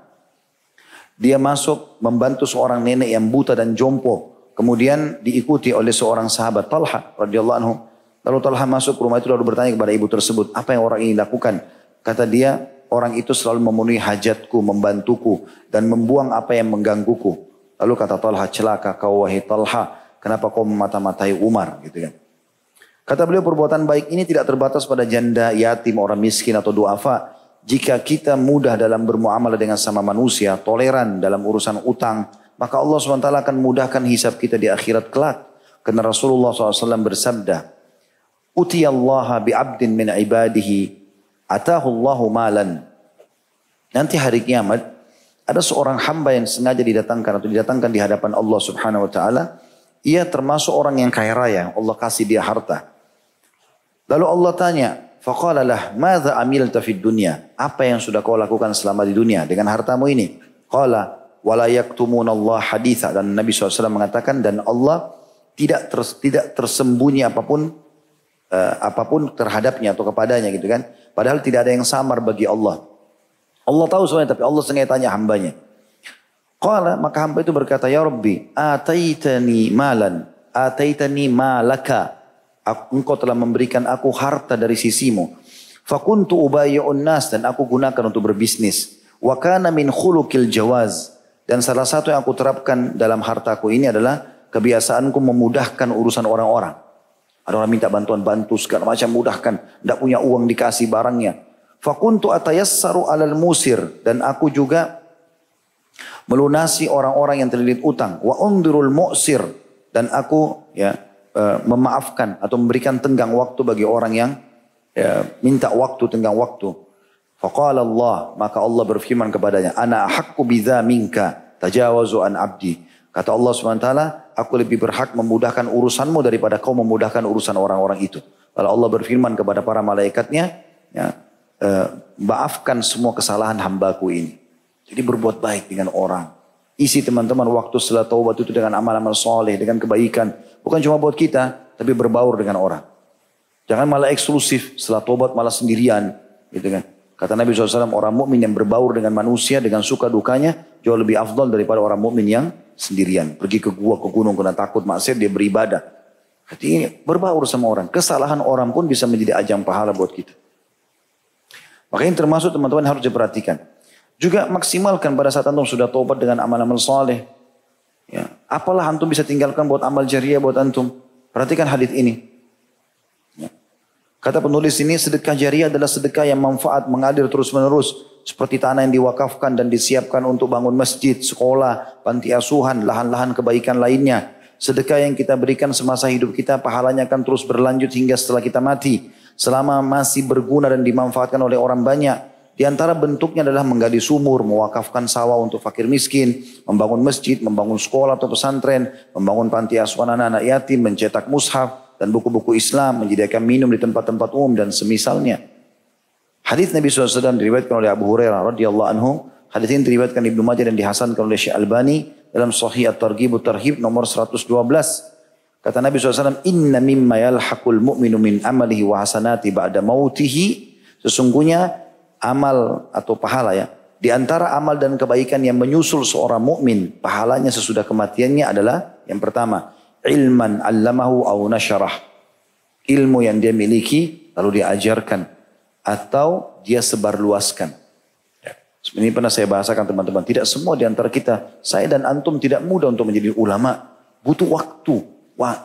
dia masuk membantu seorang nenek yang buta dan jompo. Kemudian diikuti oleh seorang sahabat Talha radhiyallahu anhu. Lalu Talha masuk ke rumah itu lalu bertanya kepada ibu tersebut, apa yang orang ini lakukan? Kata dia, orang itu selalu memenuhi hajatku, membantuku, dan membuang apa yang menggangguku. Lalu kata Talha, celaka kau wahai Talha, kenapa kau memata-matai Umar? Gitu kan. Kata beliau, perbuatan baik ini tidak terbatas pada janda, yatim, orang miskin atau duafa. Jika kita mudah dalam bermuamalah dengan sama manusia, toleran dalam urusan utang, maka Allah SWT akan mudahkan hisab kita di akhirat kelak. Karena Rasulullah SAW bersabda, Utiyallaha bi'abdin min ibadihi atahullahu malan. Nanti hari kiamat ada seorang hamba yang sengaja didatangkan atau didatangkan di hadapan Allah Subhanahu wa taala. Ia termasuk orang yang kaya raya, Allah kasih dia harta. Lalu Allah tanya, faqala lah, "Madza amilta fid dunya?" Apa yang sudah kau lakukan selama di dunia dengan hartamu ini? Qala, "Wala yaktumunallah haditha." Dan Nabi SAW mengatakan, dan Allah tidak tersembunyi apapun terhadapnya atau kepadanya gitu kan. Padahal tidak ada yang samar bagi Allah. Allah tahu semuanya tapi Allah sengaja tanya hambanya. Qala, maka hamba itu berkata, ya Rabbi, ataitani malan, ataitani malaka. Engkau telah memberikan aku harta dari sisimu. Fakuntu ubayyu'un nas, dan aku gunakan untuk berbisnis. Wa kana min khuluqil jawaz. Dan salah satu yang aku terapkan dalam hartaku ini adalah kebiasaanku memudahkan urusan orang-orang. Ada orang minta bantu segala macam, mudahkan. Tidak punya uang dikasih barangnya. Fakuntu atayassaru alal musir. Dan aku juga melunasi orang-orang yang terlilit utang. Wa undirul mu'sir. Dan aku memaafkan atau memberikan tenggang waktu bagi orang yang minta waktu, tenggang waktu. Faqala Allah, maka Allah berfirman kepadanya, ana ahaqqu bidza minka tajawazu an abdi. Kata Allah SWT, aku lebih berhak memudahkan urusanmu daripada kau memudahkan urusan orang-orang itu. Lalu Allah berfirman kepada para malaikatnya, maafkan semua kesalahan hambaku ini. Jadi berbuat baik dengan orang. Isi teman-teman waktu setelah taubat itu dengan amal-amal soleh, dengan kebaikan. Bukan cuma buat kita, tapi berbaur dengan orang. Jangan malah eksklusif, setelah taubat malah sendirian. Gitu kan. Kata Nabi SAW, orang mukmin yang berbaur dengan manusia, dengan suka dukanya, jauh lebih afdal daripada orang mukmin yang sendirian. Pergi ke gua, ke gunung, kena takut maksiat, dia beribadah. Jadi ini berbaur sama orang. Kesalahan orang pun bisa menjadi ajang pahala buat kita. Makanya termasuk teman-teman harus diperhatikan. Juga maksimalkan pada saat antum sudah taubat dengan amal-amal soleh. Ya, apalah antum bisa tinggalkan buat amal jariah buat antum. Perhatikan hadits ini. Ya. Kata penulis ini, sedekah jariah adalah sedekah yang manfaat mengalir terus menerus. Seperti tanah yang diwakafkan dan disiapkan untuk bangun masjid, sekolah, panti asuhan, lahan-lahan kebaikan lainnya. Sedekah yang kita berikan semasa hidup kita, pahalanya akan terus berlanjut hingga setelah kita mati. Selama masih berguna dan dimanfaatkan oleh orang banyak. Di antara bentuknya adalah menggali sumur, mewakafkan sawah untuk fakir miskin, membangun masjid, membangun sekolah atau pesantren, membangun panti asuhan anak-anak yatim, mencetak mushaf dan buku-buku Islam, menyediakan minum di tempat-tempat umum dan semisalnya. Hadis Nabi SAW diriwayatkan oleh Abu Hurairah radhiyallahu anhu. Hadis ini diriwayatkan Ibnu Majah dan dihasankan oleh Syekh Albani dalam Sahih At-Targhib At-Tarhib nomor 112. Kata Nabi SAW, Inna mimma yalhaqul mu'minu min amalihi wa hasanati ba'da mautihi. Sesungguhnya amal atau pahala ya. Di antara amal dan kebaikan yang menyusul seorang mukmin, pahalanya sesudah kematiannya adalah yang pertama, ilman 'allamahu aw nasyarah. Ilmu yang dia miliki lalu dia ajarkan atau dia sebarluaskan. Ini pernah saya bahasakan teman-teman, tidak semua di antara kita, saya dan antum tidak mudah untuk menjadi ulama, butuh waktu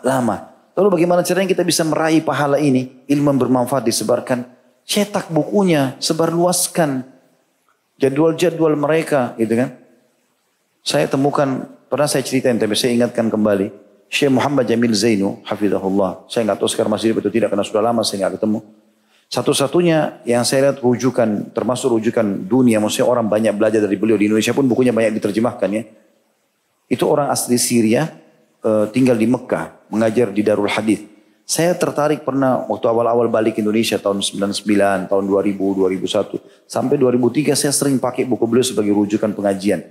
lama. Lalu bagaimana caranya kita bisa meraih pahala ini? Ilmu yang bermanfaat disebarkan. Cetak bukunya, sebarluaskan jadwal-jadwal mereka, gitu kan. Saya temukan, pernah saya ceritain, tapi saya ingatkan kembali. Syekh Muhammad Jamil Zainu, hafizahullah. Saya nggak tahu sekarang masih hidup atau tidak, karena sudah lama saya nggak ketemu. Satu-satunya yang saya lihat rujukan, termasuk rujukan dunia, maksudnya orang banyak belajar dari beliau. Di Indonesia pun bukunya banyak diterjemahkan ya. Itu orang asli Syria, tinggal di Mekah, mengajar di Darul Hadith. Saya tertarik pernah waktu awal-awal balik Indonesia tahun 99, tahun 2000, 2001. Sampai 2003 saya sering pakai buku beliau sebagai rujukan pengajian.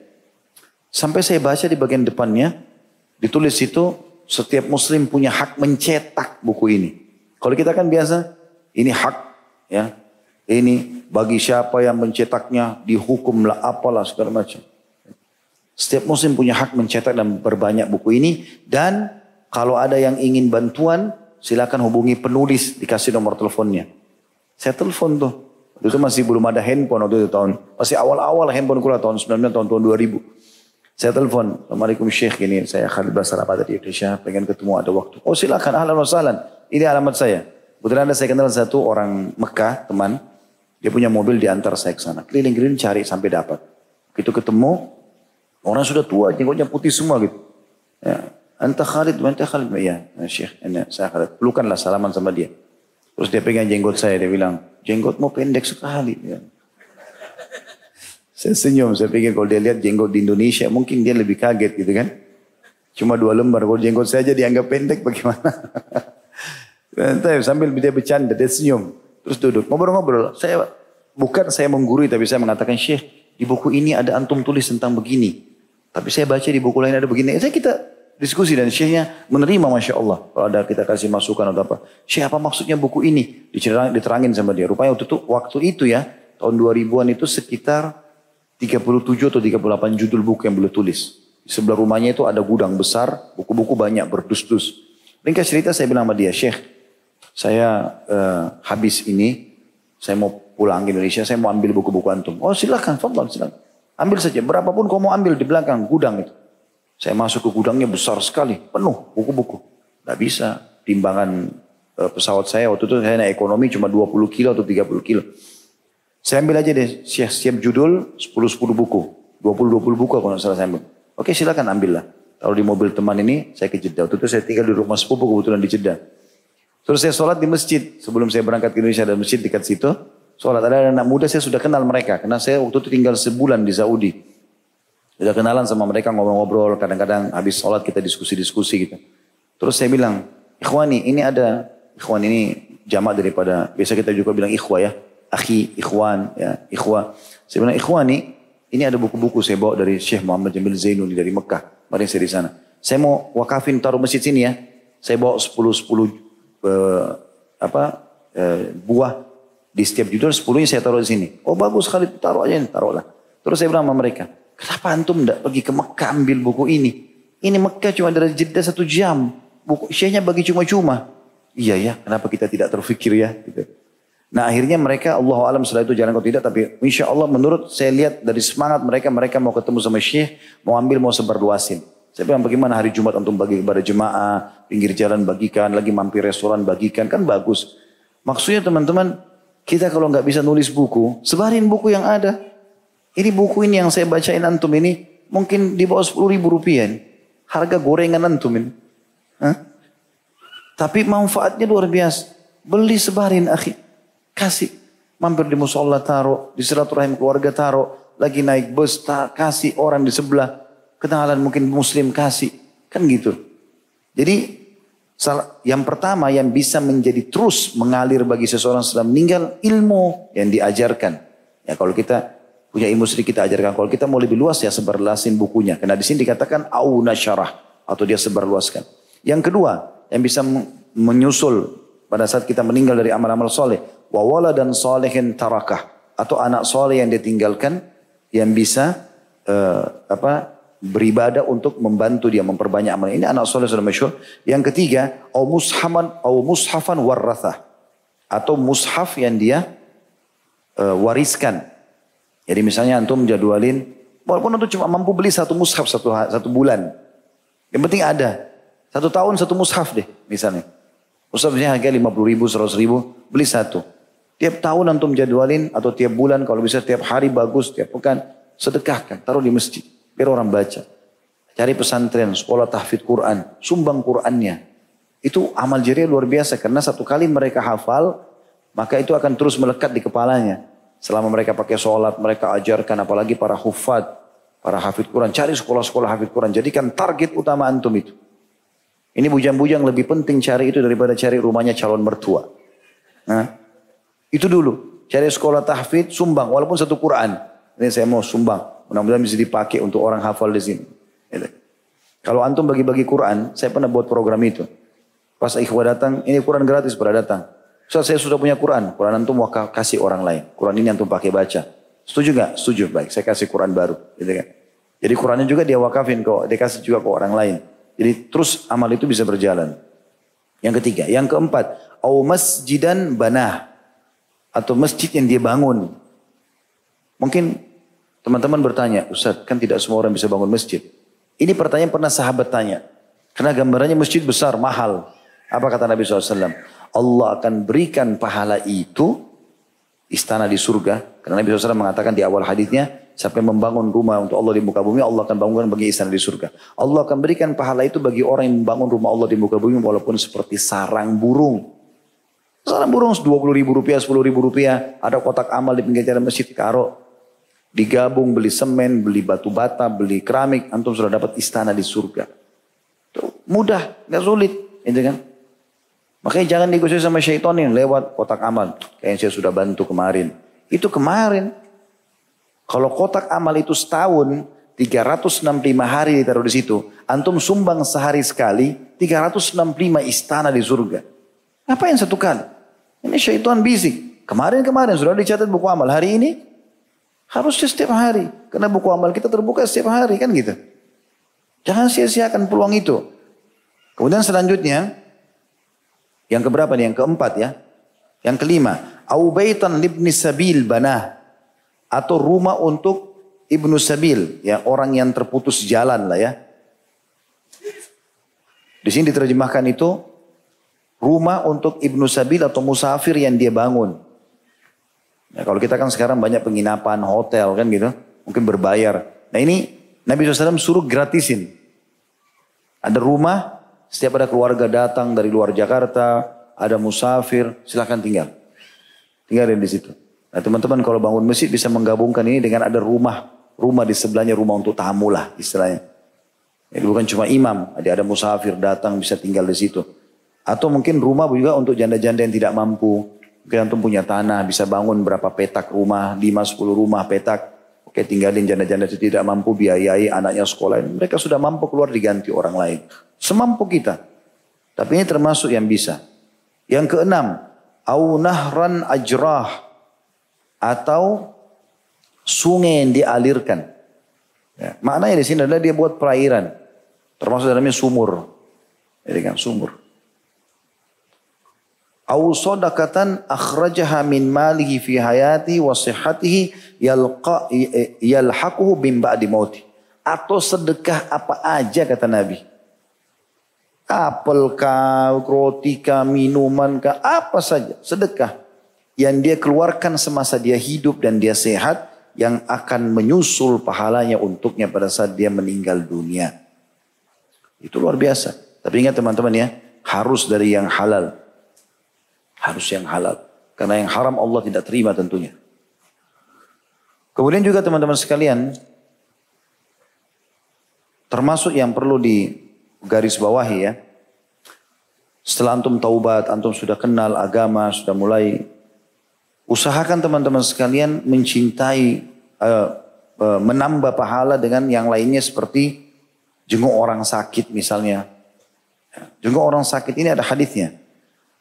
Sampai saya baca di bagian depannya, ditulis itu setiap muslim punya hak mencetak buku ini. Kalau kita kan biasa, ini hak ya. Ini bagi siapa yang mencetaknya dihukumlah apalah segala macam. Setiap muslim punya hak mencetak dan berbanyak buku ini. Dan kalau ada yang ingin bantuan, silakan hubungi penulis, dikasih nomor teleponnya. Saya telepon tuh. Itu masih belum ada handphone waktu itu masih awal-awal handphone kula tahun 99 tahun 2000. Saya telepon, Assalamualaikum Syekh, ini saya Khalid Basar apa tadi Indonesia, pengen ketemu ada waktu. Oh silakan, ahlan wa sahlan. Ini alamat saya. Kebetulan saya kenal satu orang Mekah, teman. Dia punya mobil diantar saya ke sana. Keliling-keliling cari sampai dapat. Begitu ketemu, orang sudah tua, jenggotnya putih semua gitu. Ya. Anta Khalid, iya Syekh, saya Khalid. Pelukanlah, salaman sama dia. Terus dia pegang jenggot saya, dia bilang, jenggotmu pendek sekali. Ya. Saya senyum, saya pikir kalau dia lihat jenggot di Indonesia, mungkin dia lebih kaget gitu kan. Cuma 2 lembar, kalau jenggot saya aja dianggap pendek bagaimana. Sambil dia bercanda, dia senyum. Terus duduk, ngobrol-ngobrol. Bukan saya menggurui, tapi saya mengatakan, Syekh, di buku ini ada antum tulis tentang begini. Tapi saya baca di buku lain ada begini. Kita diskusi dan Syekhnya menerima, Masya Allah. Kalau ada kita kasih masukan atau apa. Syekh, apa maksudnya buku ini? Diterangin sama dia. Rupanya waktu itu ya, tahun 2000-an itu sekitar 37 atau 38 judul buku yang beliau tulis. Di sebelah rumahnya itu ada gudang besar, buku-buku banyak berdus-dus. Ringkas cerita saya bilang sama dia, Syekh, saya habis ini, saya mau pulang ke Indonesia, saya mau ambil buku-buku antum. Oh silakan, fadlan, silakan. Ambil saja, berapapun kau mau ambil di belakang gudang itu. Saya masuk ke gudangnya besar sekali, penuh buku-buku. Gak bisa, timbangan pesawat saya waktu itu saya naik ekonomi cuma 20 kilo atau 30 kilo. Saya ambil aja deh, siap judul 10-10 buku. 20-20 buku kalau nggak salah saya ambil. Oke silakan ambillah. Taruh di mobil teman ini, saya ke Jeddah. Waktu itu saya tinggal di rumah sepupu kebetulan di Jeddah. Terus saya sholat di masjid. Sebelum saya berangkat ke Indonesia ada masjid dekat situ. Sholat, ada anak muda saya sudah kenal mereka. Karena saya waktu itu tinggal sebulan di Saudi. Sudah kenalan sama mereka, ngobrol-ngobrol, kadang-kadang habis sholat kita diskusi-diskusi gitu. Terus saya bilang, ikhwani ikhwan ini jamak daripada, biasa kita juga bilang ikhwa ya, akhi, ikhwan, ya, ikhwa. Saya bilang, ikhwani, ini ada buku-buku saya bawa dari Syekh Muhammad Jamil Zainu dari Mekah. Mari saya di sana. Saya mau wakafin taruh masjid sini ya. Saya bawa 10 buah di setiap judul 10-nya saya taruh di sini. Oh bagus sekali, taruh aja, taruhlah. Terus saya bilang sama mereka, kenapa antum tidak pergi ke Mekah ambil buku ini? Ini Mekah cuma dari Jeddah 1 jam. Buku Syekhnya bagi cuma-cuma. Iya ya, kenapa kita tidak terfikir ya? Gitu. Nah akhirnya mereka, Allah alam setelah itu jalan atau tidak. Tapi insya Allah menurut saya lihat dari semangat mereka mau ketemu sama Syekh. Mau ambil, mau sebarluasin. Saya bilang bagaimana hari Jumat antum bagi kepada jemaah. Pinggir jalan bagikan, lagi mampir restoran bagikan. Kan bagus. Maksudnya teman-teman, kita kalau nggak bisa nulis buku, sebarin buku yang ada. Ini buku ini yang saya bacain antum ini mungkin di bawah 10.000 rupiah. Harga gorengan antum ini. Tapi manfaatnya luar biasa. Beli sebarin akhi. Kasih. Mampir di musola taruh, di silaturahim keluarga taruh, lagi naik bus kasih orang di sebelah, kenalan mungkin muslim kasih, kan gitu. Jadi yang pertama yang bisa menjadi terus mengalir bagi seseorang setelah meninggal, ilmu yang diajarkan. Ya kalau kita punya ilmu sedikit kita ajarkan, kalau kita mau lebih luas ya sebarluasin bukunya. Karena di sini dikatakan au nasyarah atau dia sebarluaskan. Yang kedua yang bisa menyusul pada saat kita meninggal dari amal-amal soleh, wa waladan salihin tarakah, atau anak soleh yang ditinggalkan yang bisa beribadah untuk membantu dia memperbanyak amal. Ini anak soleh sudah masyhur. Yang ketiga, au mushafan warrathah, atau mushaf yang dia wariskan. Jadi misalnya antum jadwalin, walaupun antum cuma mampu beli satu mushaf satu bulan, yang penting ada 1 tahun 1 mushaf deh misalnya. Mushafnya harga 50 ribu, 100 ribu, beli satu. Tiap tahun antum jadwalin atau tiap bulan, kalau bisa tiap hari bagus, tiap pekan sedekahkan, taruh di masjid. Biar orang baca. Cari pesantren, sekolah tahfidz Quran, sumbang Qurannya. Itu amal jariah luar biasa. Karena satu kali mereka hafal, maka itu akan terus melekat di kepalanya. Selama mereka pakai sholat, mereka ajarkan, apalagi para hufad, para hafidz Quran. Cari sekolah-sekolah hafidz Quran. Jadikan target utama antum itu. Ini bujang-bujang lebih penting cari itu daripada cari rumahnya calon mertua. Nah, itu dulu. Cari sekolah tahfidz, sumbang, walaupun satu Quran. Ini saya mau sumbang. Mudah-mudahan bisa dipakai untuk orang hafal di sini. Kalau antum bagi-bagi Quran, saya pernah buat program itu. Pas ikhwah datang, ini Quran gratis pada datang. Saya sudah punya Quran antum mau kasih orang lain. Quran ini antum pakai baca. Setuju gak? Setuju, baik. Saya kasih Quran baru. Gitu kan. Jadi Qurannya juga dia wakafin kok, dia kasih juga ke orang lain. Jadi terus amal itu bisa berjalan. Yang ketiga. Yang keempat, au masjidan banah, atau masjid yang dia bangun. Mungkin teman-teman bertanya, Ustaz, kan tidak semua orang bisa bangun masjid. Ini pertanyaan pernah sahabat tanya. Karena gambarannya masjid besar, mahal. Apa kata Nabi SAW? Allah akan berikan pahala itu, istana di surga. Karena Nabi SAW mengatakan di awal hadisnya, siapa yang membangun rumah untuk Allah di muka bumi, Allah akan bangunkan bagi istana di surga. Allah akan berikan pahala itu bagi orang yang membangun rumah Allah di muka bumi, walaupun seperti sarang burung. Sarang burung 20 ribu rupiah, 10 ribu rupiah. Ada kotak amal di pinggir jalan masjid, taruh. Digabung, beli semen, beli batu bata, beli keramik, antum sudah dapat istana di surga. Tuh, mudah, gak sulit, gitu kan? Makanya jangan digosip sama syaitan yang lewat kotak amal. Kayak yang saya sudah bantu kemarin. Itu kemarin. Kalau kotak amal itu setahun, 365 hari ditaruh di situ. Antum sumbang sehari sekali, 365 istana di surga. Apa yang satu kali? Ini syaitan bisik. Kemarin-kemarin sudah dicatat buku amal. Hari ini harusnya setiap hari. Karena buku amal kita terbuka setiap hari kan gitu. Jangan sia-siakan peluang itu. Kemudian selanjutnya. Yang keberapa nih? Yang keempat ya. Yang kelima. Au baitan libni sabil banah. Atau rumah untuk ibnu sabil. Ya, orang yang terputus jalan lah ya. Di sini diterjemahkan itu. Rumah untuk ibnu sabil atau musafir yang dia bangun. Ya, kalau kita kan sekarang banyak penginapan, hotel kan gitu. Mungkin berbayar. Nah ini Nabi SAW suruh gratisin. Ada rumah, setiap ada keluarga datang dari luar Jakarta, ada musafir, silahkan tinggal. Tinggalin di situ. Nah teman-teman kalau bangun masjid bisa menggabungkan ini dengan ada rumah. Rumah di sebelahnya rumah untuk tamu lah istilahnya. Jadi bukan cuma imam, ada musafir datang bisa tinggal di situ. Atau mungkin rumah juga untuk janda-janda yang tidak mampu. Mungkin antum punya tanah, bisa bangun berapa petak rumah, 5-10 rumah petak. Oke, tinggalin janda-janda itu tidak mampu, biayai anaknya sekolah. Mereka sudah mampu keluar diganti orang lain. Semampu kita. Tapi ini termasuk yang bisa. Yang keenam, au nahran ajrah, atau sungai yang dialirkan. Ya, maknanya di sini adalah dia buat perairan. Termasuk dalamnya sumur. Jadi kan sumur. Au sadaqatan akhrajaha min malihi fi hayati wa sihhatihi yalhaquhu bim ba'di mauti. Atau sedekah apa aja kata Nabi. Apel kah, roti kah, minuman kah, apa saja sedekah yang dia keluarkan semasa dia hidup dan dia sehat, yang akan menyusul pahalanya untuknya pada saat dia meninggal dunia. Itu luar biasa. Tapi ingat teman-teman ya, harus dari yang halal. Harus yang halal. Karena yang haram Allah tidak terima tentunya. Kemudian juga teman-teman sekalian, termasuk yang perlu digarisbawahi ya. Setelah antum taubat, antum sudah kenal agama, sudah mulai, usahakan teman-teman sekalian mencintai, menambah pahala dengan yang lainnya seperti jenguk orang sakit misalnya. Jenguk orang sakit ini ada hadisnya.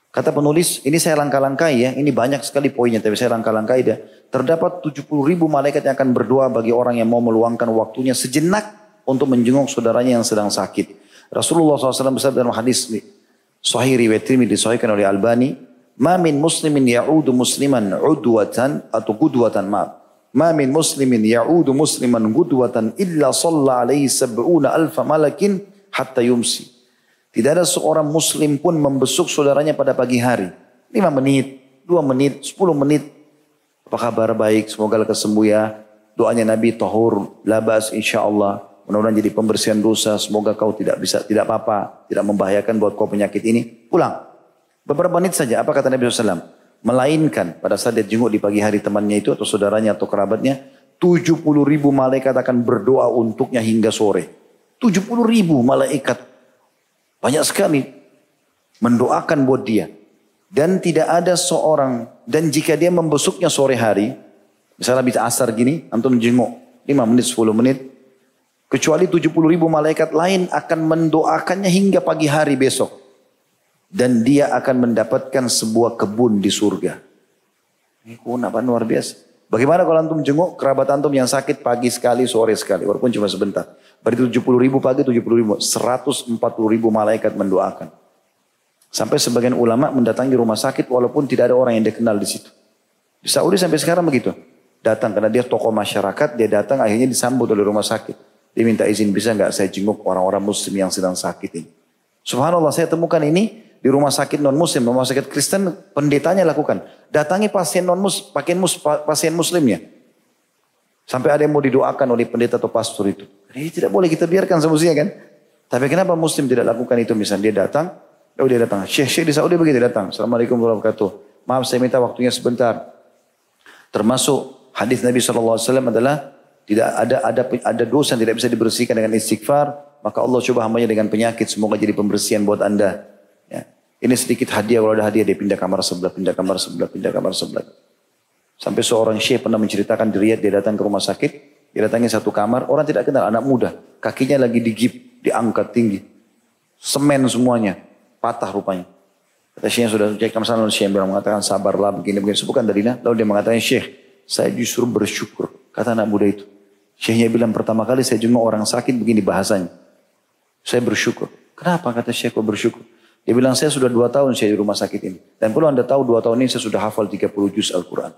Kata penulis, ini saya langkah-langkai ya, ini banyak sekali poinnya, tapi saya langkah-langkai dah. Terdapat 70.000 malaikat yang akan berdoa bagi orang yang mau meluangkan waktunya sejenak untuk menjenguk saudaranya yang sedang sakit. Rasulullah SAW bersabda dalam hadis Sahih riwayat Tirmidzi disahihkan oleh Albani, "Ma min muslimin ya'udu musliman udwatan atau gudwatan ma min muslimin ya'udu musliman gudwatan illa shalla alaihi sab'una alfa malakin hatta yumsi." Tidak ada seorang muslim pun membesuk saudaranya pada pagi hari. 5 menit, 2 menit, 10 menit. Apa kabar baik, semoga lekas sembuh ya. Doanya Nabi tahur, labas insyaAllah. Mudah-mudahan jadi pembersihan dosa. Semoga kau tidak apa-apa. Tidak membahayakan buat kau penyakit ini. Pulang. Beberapa menit saja. Apa kata Nabi SAW? Melainkan pada saat dia jenguk di pagi hari temannya itu atau saudaranya atau kerabatnya. 70.000 malaikat akan berdoa untuknya hingga sore. 70.000 malaikat. Banyak sekali mendoakan buat dia. Dan tidak ada seorang, dan jika dia membesuknya sore hari, misalnya habis asar gini, antum jenguk 5 menit, 10 menit, kecuali 70.000 malaikat lain akan mendoakannya hingga pagi hari besok. Dan dia akan mendapatkan sebuah kebun di surga. Ini apa luar biasa. Bagaimana kalau antum jenguk kerabat antum yang sakit pagi sekali, sore sekali, walaupun cuma sebentar. Berarti 70.000 pagi, 70.000, 140.000 malaikat mendoakan. Sampai sebagian ulama mendatangi rumah sakit walaupun tidak ada orang yang dikenal di situ. Di Saudi sampai sekarang begitu. Datang karena dia tokoh masyarakat, dia datang akhirnya disambut oleh rumah sakit. Dia minta izin, bisa nggak saya jenguk orang-orang muslim yang sedang sakit ini. Subhanallah, saya temukan ini di rumah sakit non muslim, rumah sakit Kristen, pendetanya lakukan. Datangi pasien non muslim, pasien muslimnya. Sampai ada yang mau didoakan oleh pendeta atau pastor itu. Ini tidak boleh kita biarkan semestinya kan. Tapi kenapa muslim tidak lakukan itu? Misalnya dia datang, dia datang. Syekh di Saudi begitu datang. Assalamualaikum warahmatullahi wabarakatuh. Maaf saya minta waktunya sebentar. Termasuk hadis Nabi SAW adalah tidak ada dosa yang tidak bisa dibersihkan dengan istighfar. Maka Allah coba hambanya dengan penyakit. Semoga jadi pembersihan buat anda. Ya. Ini sedikit hadiah. Kalau ada hadiah dia pindah kamar sebelah, pindah kamar sebelah, pindah kamar sebelah. Sampai seorang syekh pernah menceritakan di Riyadh, dia datang ke rumah sakit, dia datangi satu kamar, orang tidak kenal, anak muda, kakinya lagi digip, diangkat tinggi, semen semuanya, patah rupanya. Kata syekhnya sudah cek kamar, lalu syekh mengatakan sabarlah, begini-begini, sebutkan dalilnya, lalu dia mengatakan syekh, saya justru bersyukur, kata anak muda itu. Syekhnya bilang pertama kali saya jenguk orang sakit begini bahasanya, saya bersyukur. Kenapa kata syekh kok bersyukur? Dia bilang saya sudah 2 tahun saya di rumah sakit ini, dan perlu anda tahu 2 tahun ini saya sudah hafal 30 juz Al-Quran.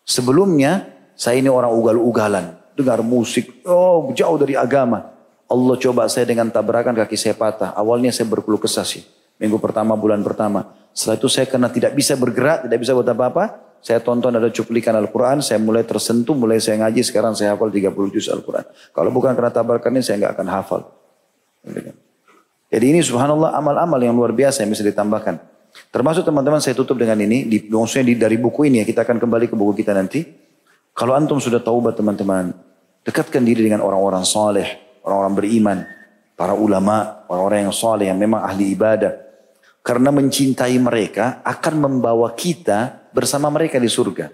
Sebelumnya saya ini orang ugal-ugalan, dengar musik, jauh dari agama. Allah coba saya dengan tabrakan kaki saya patah. Awalnya saya berkeluh kesah sih. Minggu pertama, bulan pertama. Setelah itu saya karena tidak bisa bergerak, tidak bisa buat apa-apa. Saya tonton ada cuplikan Al-Quran, saya mulai tersentuh, mulai saya ngaji, sekarang saya hafal 30 juz Al-Quran. Kalau bukan karena tabrakan ini saya nggak akan hafal. Jadi ini subhanallah amal-amal yang luar biasa yang bisa ditambahkan. Termasuk teman-teman saya tutup dengan ini, maksudnya dari buku ini ya, kita akan kembali ke buku kita nanti. Kalau antum sudah taubat teman-teman, dekatkan diri dengan orang-orang saleh, orang-orang beriman, para ulama, orang-orang yang saleh, yang memang ahli ibadah. Karena mencintai mereka akan membawa kita bersama mereka di surga.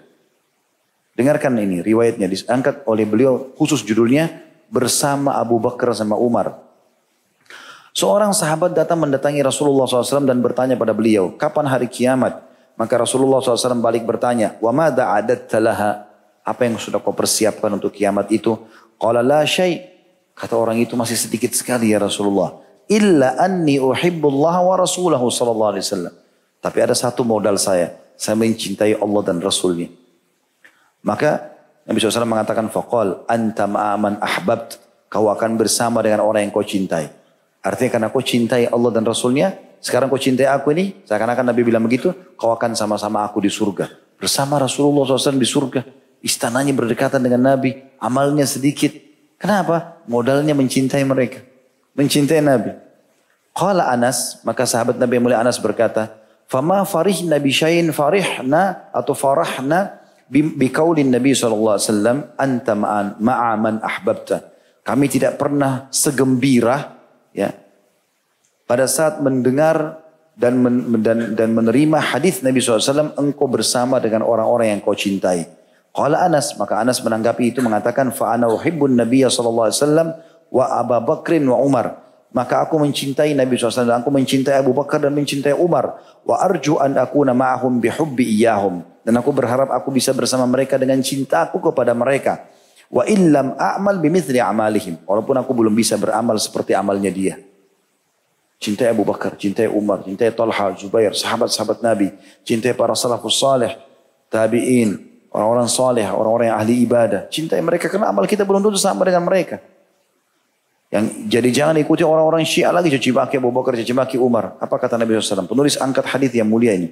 Dengarkan ini, riwayatnya diangkat oleh beliau, khusus judulnya, Bersama Abu Bakar sama Umar. Seorang sahabat datang mendatangi Rasulullah SAW dan bertanya pada beliau, kapan hari kiamat? Maka Rasulullah SAW balik bertanya, wa madza a'dadta laha? Apa yang sudah kau persiapkan untuk kiamat itu? Qala la syai'. Kata orang itu masih sedikit sekali ya Rasulullah. Illa anni uhibbullah wa rasulahu sallallahu alaihi wasallam. Tapi ada satu modal saya mencintai Allah dan Rasulnya. Maka Nabi SAW mengatakan, faqal anta ma'aman ahbabt. Kau akan bersama dengan orang yang kau cintai. Artinya karena kau cintai Allah dan Rasulnya, sekarang kau cintai aku ini, seakan-akan Nabi bilang begitu, kau akan sama-sama aku di surga. Bersama Rasulullah SAW di surga. Istananya berdekatan dengan Nabi, amalnya sedikit. Kenapa? Modalnya mencintai mereka. Mencintai Nabi. Qala Anas, maka sahabat Nabi yang mulia Anas berkata, Fama farihna bi syai'in farihna atau farahna biqaulin Nabi SAW, anta ma'a man ahbabta. Kami tidak pernah segembira ya pada saat mendengar dan menerima hadis Nabi SAW, engkau bersama dengan orang-orang yang kau cintai. Qala Anas, maka Anas menanggapi itu mengatakan, fa ana uhibbun Nabiyya sallallahu alaihi wasallam wa Abu Bakrin wa Umar. Maka aku mencintai Nabi SAW, aku mencintai Abu Bakar dan mencintai Umar. Wa arju an akuna ma'ahum bihubbi iyahum. Dan aku berharap aku bisa bersama mereka dengan cintaku kepada mereka. Wa illam a'mal bimithli a'malihim. Walaupun aku belum bisa beramal seperti amalnya dia. Cintai Abu Bakar, cintai Umar, cintai Talha, Zubair, sahabat-sahabat Nabi. Cintai para salafus salih, tabi'in, orang-orang salih, orang-orang yang ahli ibadah. Cintai mereka karena amal kita belum tentu sama dengan mereka. Jadi jangan ikuti orang-orang Syiah lagi caci maki Abu Bakar, caci maki Umar. Apa kata Nabi SAW? Penulis angkat hadis yang mulia ini.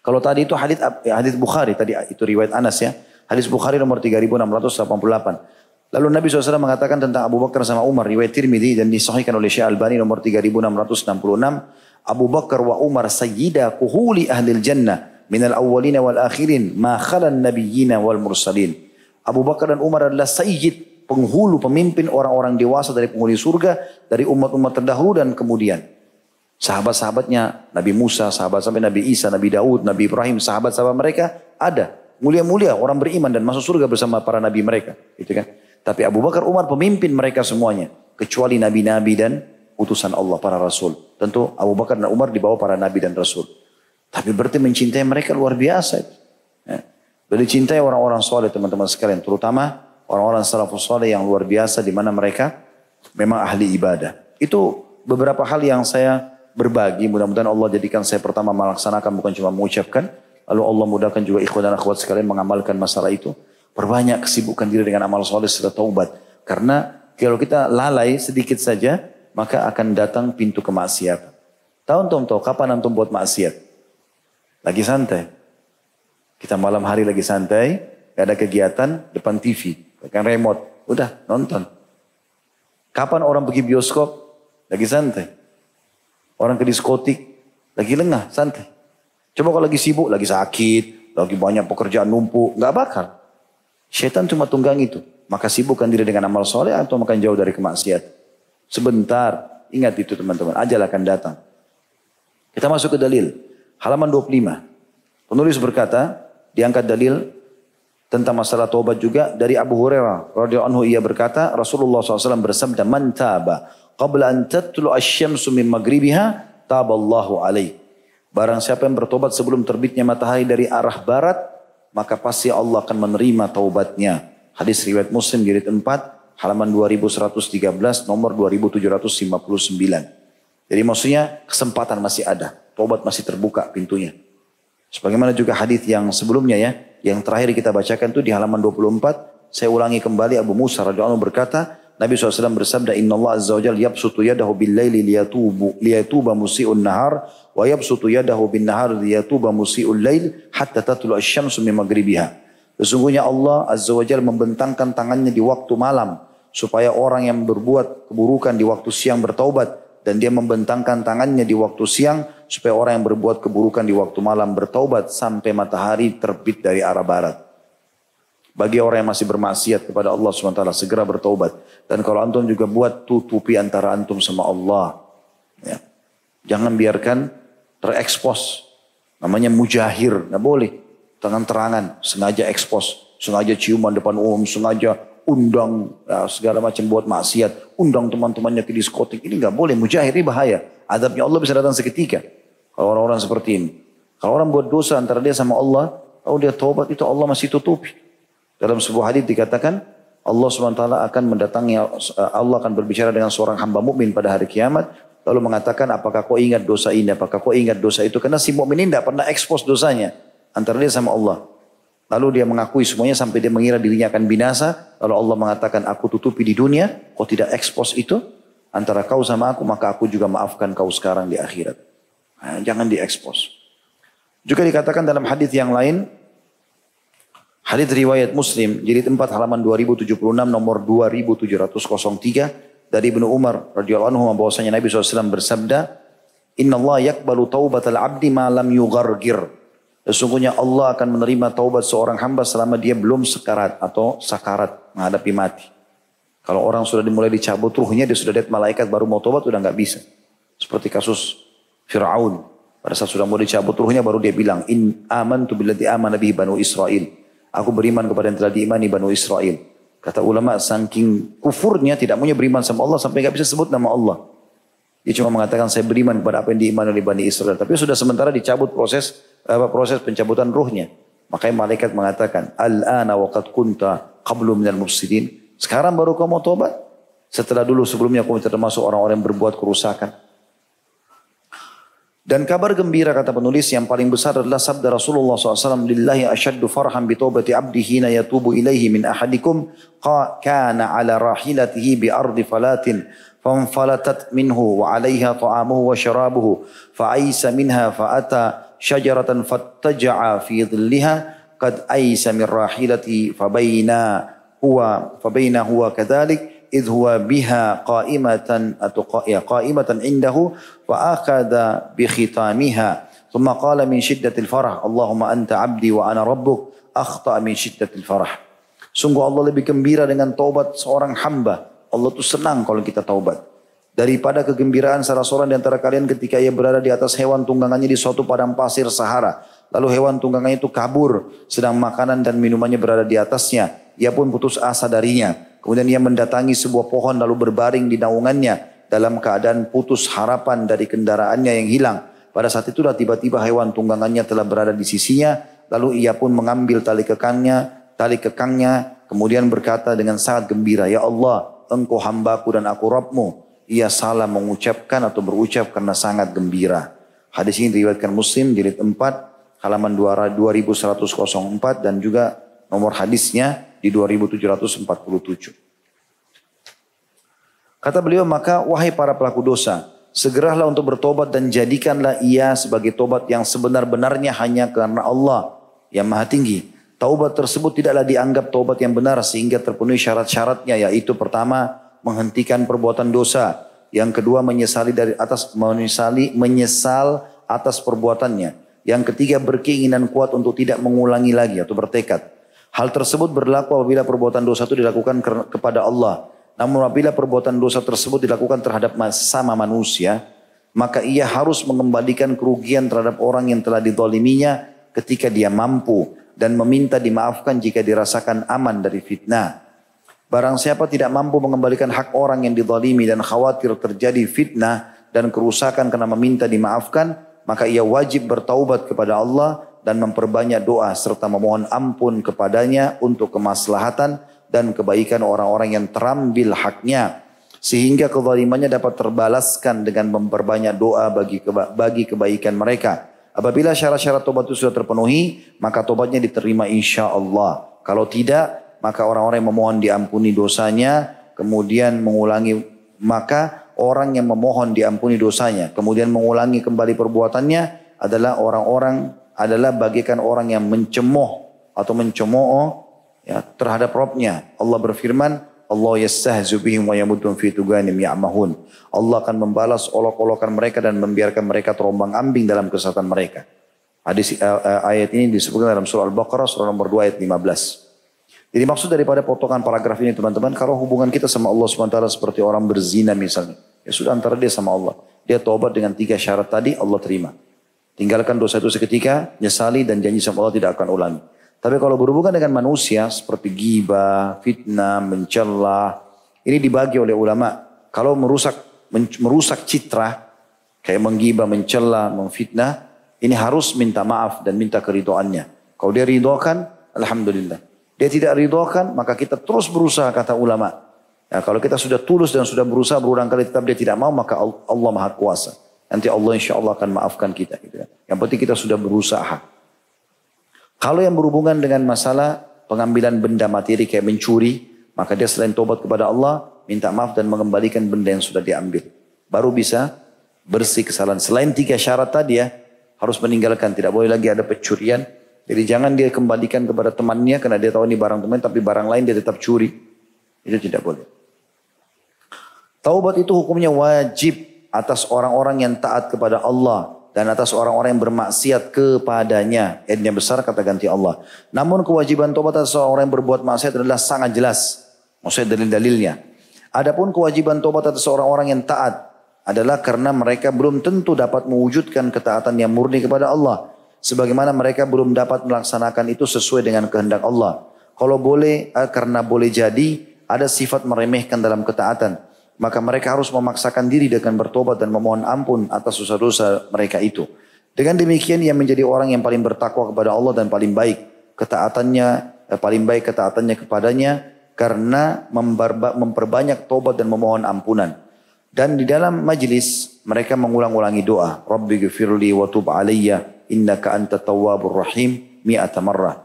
Kalau tadi itu hadis Bukhari, tadi itu riwayat Anas ya. Hadis Bukhari nomor 3688. Lalu Nabi SAW mengatakan tentang Abu Bakar sama Umar, riwayat Tirmidzi dan disahihkan oleh Syekh Albani nomor 3666. Abu Bakar wa Umar sayyida kuhuli ahlil jannah minal awwalina wal akhirin ma khalan nabiyyina wal mursalin. Abu Bakar dan Umar adalah sayyid, penghulu, pemimpin orang-orang dewasa dari penghuni surga, dari umat-umat terdahulu dan kemudian. Sahabat-sahabatnya, Nabi Musa, sahabat sampai Nabi Isa, Nabi Daud, Nabi Ibrahim, sahabat-sahabat mereka ada. Mulia-mulia, orang beriman dan masuk surga bersama para nabi mereka. Gitu kan? Tapi Abu Bakar, Umar pemimpin mereka semuanya. Kecuali nabi-nabi dan utusan Allah, para rasul. Tentu Abu Bakar dan Umar di bawah para nabi dan rasul. Tapi berarti mencintai mereka luar biasa. Ya. Berarti cintai orang-orang soleh teman-teman sekalian. Terutama orang-orang salafus saleh yang luar biasa di mana mereka memang ahli ibadah. Itu beberapa hal yang saya berbagi. Mudah-mudahan Allah jadikan saya pertama melaksanakan, bukan cuma mengucapkan. Lalu Allah mudahkan juga ikhwan dan akhwat sekalian mengamalkan masalah itu. Perbanyak kesibukan diri dengan amal soleh setelah taubat. Karena kalau kita lalai sedikit saja, maka akan datang pintu kemaksiatan. Tahu kapan antum buat maksiat? Lagi santai. Kita malam hari lagi santai, gak ada kegiatan, depan TV. Pegang remote, udah nonton. Kapan orang pergi bioskop? Lagi santai. Orang ke diskotik, lagi lengah, santai. Coba kalau lagi sibuk, lagi sakit, lagi banyak pekerjaan numpuk, gak bakal. Syaitan cuma tunggang itu. Maka sibukkan diri dengan amal soleh atau makan jauh dari kemaksiat. Sebentar, ingat itu teman-teman, ajal akan datang. Kita masuk ke dalil. Halaman 25. Penulis berkata, diangkat dalil tentang masalah taubat juga dari Abu Hurairah radhiyallahu anhu, ia berkata Rasulullah SAW bersabda, man taba qabla an tatlu asy-syamsu min maghribiha taballahu alaihi. Barang siapa yang bertobat sebelum terbitnya matahari dari arah barat, maka pasti Allah akan menerima taubatnya. Hadis riwayat Muslim jilid 4 halaman 2113 nomor 2759. Jadi maksudnya kesempatan masih ada, taubat masih terbuka pintunya. Sebagaimana juga hadis yang sebelumnya ya, yang terakhir kita bacakan itu di halaman 24. Saya ulangi kembali, Abu Musa radhiyallahu anhu berkata, Nabi SAW bersabda, Inna Allah Azza wa Jalla yabsutu yadahu bil laili liyatuba musi'un nahar, wa yabsutu yadahu bin nahar liyatuba musi'ul lail, hatta tatlu asy-syamsu min maghribiha. Sesungguhnya Allah Azza wa Jalla membentangkan tangannya di waktu malam, supaya orang yang berbuat keburukan di waktu siang bertaubat. Dan dia membentangkan tangannya di waktu siang supaya orang yang berbuat keburukan di waktu malam bertaubat sampai matahari terbit dari arah barat. Bagi orang yang masih bermaksiat kepada Allah SWT segera bertaubat. Dan kalau antum juga buat, tutupi antara antum sama Allah. Ya. Jangan biarkan terekspos. Namanya mujahir, nggak boleh. Tangan-terangan, sengaja ekspos, sengaja ciuman depan umum, sengaja undang ya, segala macam buat maksiat, undang teman-temannya ke diskotik, ini nggak boleh, mujahir, ini bahaya. Adabnya Allah bisa datang seketika kalau orang-orang seperti ini. Kalau orang buat dosa antara dia sama Allah, kalau dia taubat itu Allah masih tutupi. Dalam sebuah hadis dikatakan Allah SWT akan mendatangi, Allah akan berbicara dengan seorang hamba mukmin pada hari kiamat, lalu mengatakan, apakah kau ingat dosa ini, apakah kau ingat dosa itu? Karena si mukmin ini tidak pernah ekspos dosanya antara dia sama Allah. Lalu dia mengakui semuanya sampai dia mengira dirinya akan binasa. Lalu Allah mengatakan, aku tutupi di dunia, kau tidak ekspos itu antara kau sama aku, maka aku juga maafkan kau sekarang di akhirat. Nah, jangan diekspos. Juga dikatakan dalam hadis yang lain, hadis riwayat Muslim, jilid 4 halaman 2076 nomor 2703 dari Ibnu Umar radhiyallahu anhu bahwasanya Nabi SAW bersabda, Inna Allah yakbalu taubatal abdi ma lam yughargir. Sesungguhnya Allah akan menerima taubat seorang hamba selama dia belum sekarat atau sakarat menghadapi mati. Kalau orang sudah dimulai dicabut ruhnya, dia sudah lihat malaikat baru mau taubat, udah nggak bisa. Seperti kasus Fir'aun. Pada saat sudah mau dicabut ruhnya baru dia bilang, In amantu billadzi amana bihi Banu Israel. Aku beriman kepada yang telah diimani Banu Israel. Kata ulama, saking kufurnya tidak maunya beriman sama Allah sampai nggak bisa sebut nama Allah. Dia cuma mengatakan saya beriman kepada apa yang diimani oleh Bani Israel. Tapi sudah sementara dicabut proses pencabutan ruhnya. Makanya malaikat mengatakan, Al-ana waqad kunta qablu minal mufsidin. Sekarang baru kamu tobat. Setelah dulu sebelumnya kamu termasuk orang-orang yang berbuat kerusakan. Dan kabar gembira kata penulis yang paling besar adalah sabda Rasulullah SAW. Lillahi asyaddu farhan bitawbati abdi hina yatubu ilaihi min ahadikum. Kana ala rahilatihi bi ardi falatin. فانفلتت منه وعليها طعامه وشرابه فأيس منها فأتى شجرة فاتجع في ظلها قد أيس من راحلته فبين هو كذلك إذ هو بها قائمة عنده فأخذ بختامها ثم قال من شدة الفرح اللهم أنت عبدي وأنا ربك أخطأ من شدة الفرح. Sungguh Allah lebih gembira dengan taubat seorang hamba. Allah tuh senang kalau kita taubat. Daripada kegembiraan salah seorang di antara kalian ketika ia berada di atas hewan tunggangannya di suatu padang pasir Sahara. Lalu hewan tunggangannya itu kabur, sedang makanan dan minumannya berada di atasnya. Ia pun putus asa darinya. Kemudian ia mendatangi sebuah pohon lalu berbaring di naungannya. Dalam keadaan putus harapan dari kendaraannya yang hilang. Pada saat itulah tiba-tiba hewan tunggangannya telah berada di sisinya. Lalu ia pun mengambil tali kekangnya. Kemudian berkata dengan sangat gembira, Ya Allah, Engkau hambaku dan aku Rabbmu. Ia salah mengucapkan atau berucap karena sangat gembira. Hadis ini diriwayatkan Muslim jilid 4 halaman 2104 dan juga nomor hadisnya di 2747. Kata beliau, maka wahai para pelaku dosa, segeralah untuk bertobat dan jadikanlah ia sebagai tobat yang sebenar-benarnya hanya karena Allah yang Maha Tinggi. Taubat tersebut tidaklah dianggap taubat yang benar sehingga terpenuhi syarat-syaratnya, yaitu pertama, menghentikan perbuatan dosa. Yang kedua, menyesal atas perbuatannya. Yang ketiga, berkeinginan kuat untuk tidak mengulangi lagi atau bertekad. Hal tersebut berlaku apabila perbuatan dosa itu dilakukan kepada Allah. Namun apabila perbuatan dosa tersebut dilakukan terhadap sesama manusia, maka ia harus mengembalikan kerugian terhadap orang yang telah dizaliminya ketika dia mampu. Dan meminta dimaafkan jika dirasakan aman dari fitnah. Barang siapa tidak mampu mengembalikan hak orang yang dizalimi dan khawatir terjadi fitnah dan kerusakan karena meminta dimaafkan, maka ia wajib bertaubat kepada Allah dan memperbanyak doa serta memohon ampun kepadanya untuk kemaslahatan dan kebaikan orang-orang yang terambil haknya. Sehingga kezalimannya dapat terbalaskan dengan memperbanyak doa bagi kebaikan mereka. Apabila syarat-syarat tobat itu sudah terpenuhi, maka tobatnya diterima insya Allah. Kalau tidak, maka orang-orang yang memohon diampuni dosanya, kemudian maka orang yang memohon diampuni dosanya, kemudian mengulangi kembali perbuatannya adalah bagaikan orang yang mencemooh ya, terhadap Rabbnya. Allah berfirman, Allah yastahzu bihim wa yamuddum fi tuganim ya'mahun. Allah akan membalas olok-olokan mereka dan membiarkan mereka terombang-ambing dalam kesesatan mereka. Ayat ini disebutkan dalam surah Al-Baqarah surah nomor 2 ayat 15. Jadi maksud daripada potongan paragraf ini teman-teman, kalau hubungan kita sama Allah SWT seperti orang berzina misalnya, ya sudah antara dia sama Allah. Dia taubat dengan 3 syarat tadi, Allah terima. Tinggalkan dosa itu seketika, nyesali dan janji sama Allah tidak akan ulangi. Tapi kalau berhubungan dengan manusia seperti ghibah, fitnah, mencela, ini dibagi oleh ulama. Kalau merusak citra, kayak menggibah, mencela, memfitnah, ini harus minta maaf dan minta keridhoannya. Kalau dia ridhokan, alhamdulillah. Dia tidak ridhokan, maka kita terus berusaha, kata ulama. Ya, kalau kita sudah tulus dan sudah berusaha berulang kali tetap dia tidak mau, maka Allah Maha Kuasa. Nanti Allah insya Allah akan maafkan kita. Gitu. Yang penting kita sudah berusaha. Kalau yang berhubungan dengan masalah pengambilan benda materi kayak mencuri, maka dia selain tobat kepada Allah, minta maaf dan mengembalikan benda yang sudah diambil. Baru bisa bersih kesalahan. Selain 3 syarat tadi ya, harus meninggalkan. Tidak boleh lagi ada pencurian. Jadi jangan dia kembalikan kepada temannya karena dia tahu ini barang teman, tapi barang lain dia tetap curi. Itu tidak boleh. Taubat itu hukumnya wajib atas orang-orang yang taat kepada Allah dan atas orang-orang yang bermaksiat kepadanya. Ayatnya besar kata ganti Allah. Namun kewajiban tobat atas orang yang berbuat maksiat adalah sangat jelas. Maksudnya dalil-dalilnya. Adapun kewajiban tobat atas orang-orang yang taat adalah karena mereka belum tentu dapat mewujudkan ketaatan yang murni kepada Allah. Sebagaimana mereka belum dapat melaksanakan itu sesuai dengan kehendak Allah. Kalau boleh, karena boleh jadi ada sifat meremehkan dalam ketaatan. Maka mereka harus memaksakan diri dengan bertobat dan memohon ampun atas dosa-dosa mereka itu. Dengan demikian ia menjadi orang yang paling bertakwa kepada Allah dan paling baik ketaatannya kepadanya karena memperbanyak tobat dan memohon ampunan. Dan di dalam majlis mereka mengulang-ulangi doa, Rabbi ghfirli wa tub alayya innaka antat tawwabur rahim mi'ata marrah.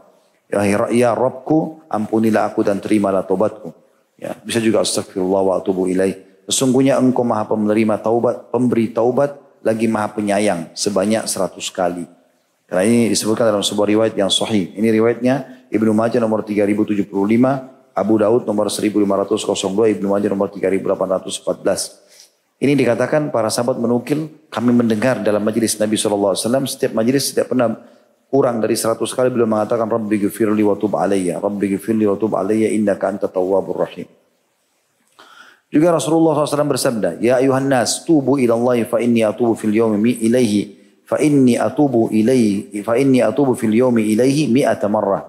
Ya Rabbku, ampunilah aku dan terimalah tobatku. Ya, bisa juga astagfirullah wa atubu ilaih. Sesungguhnya engkau maha penerima taubat, pemberi taubat, lagi maha penyayang sebanyak 100 kali. Karena ini disebutkan dalam sebuah riwayat yang sahih. Ini riwayatnya Ibnu Majah nomor 3075, Abu Daud nomor 1502, Ibnu Majah nomor 3814. Ini dikatakan para sahabat menukil, kami mendengar dalam majelis Nabi SAW, setiap majelis tidak pernah kurang dari 100 kali beliau mengatakan Rabbi ghfirli wa tub alayya, Rabbi ghfirli wa tub alayya innaka antat tawwabur rahim. Juga Rasulullah SAW bersabda, Ya ayuhan nas, tubu ila Allah fa inni atubu fil yawmi ilaihi, fa inni atubu fil yawmi ilaihi mi'ata marrah.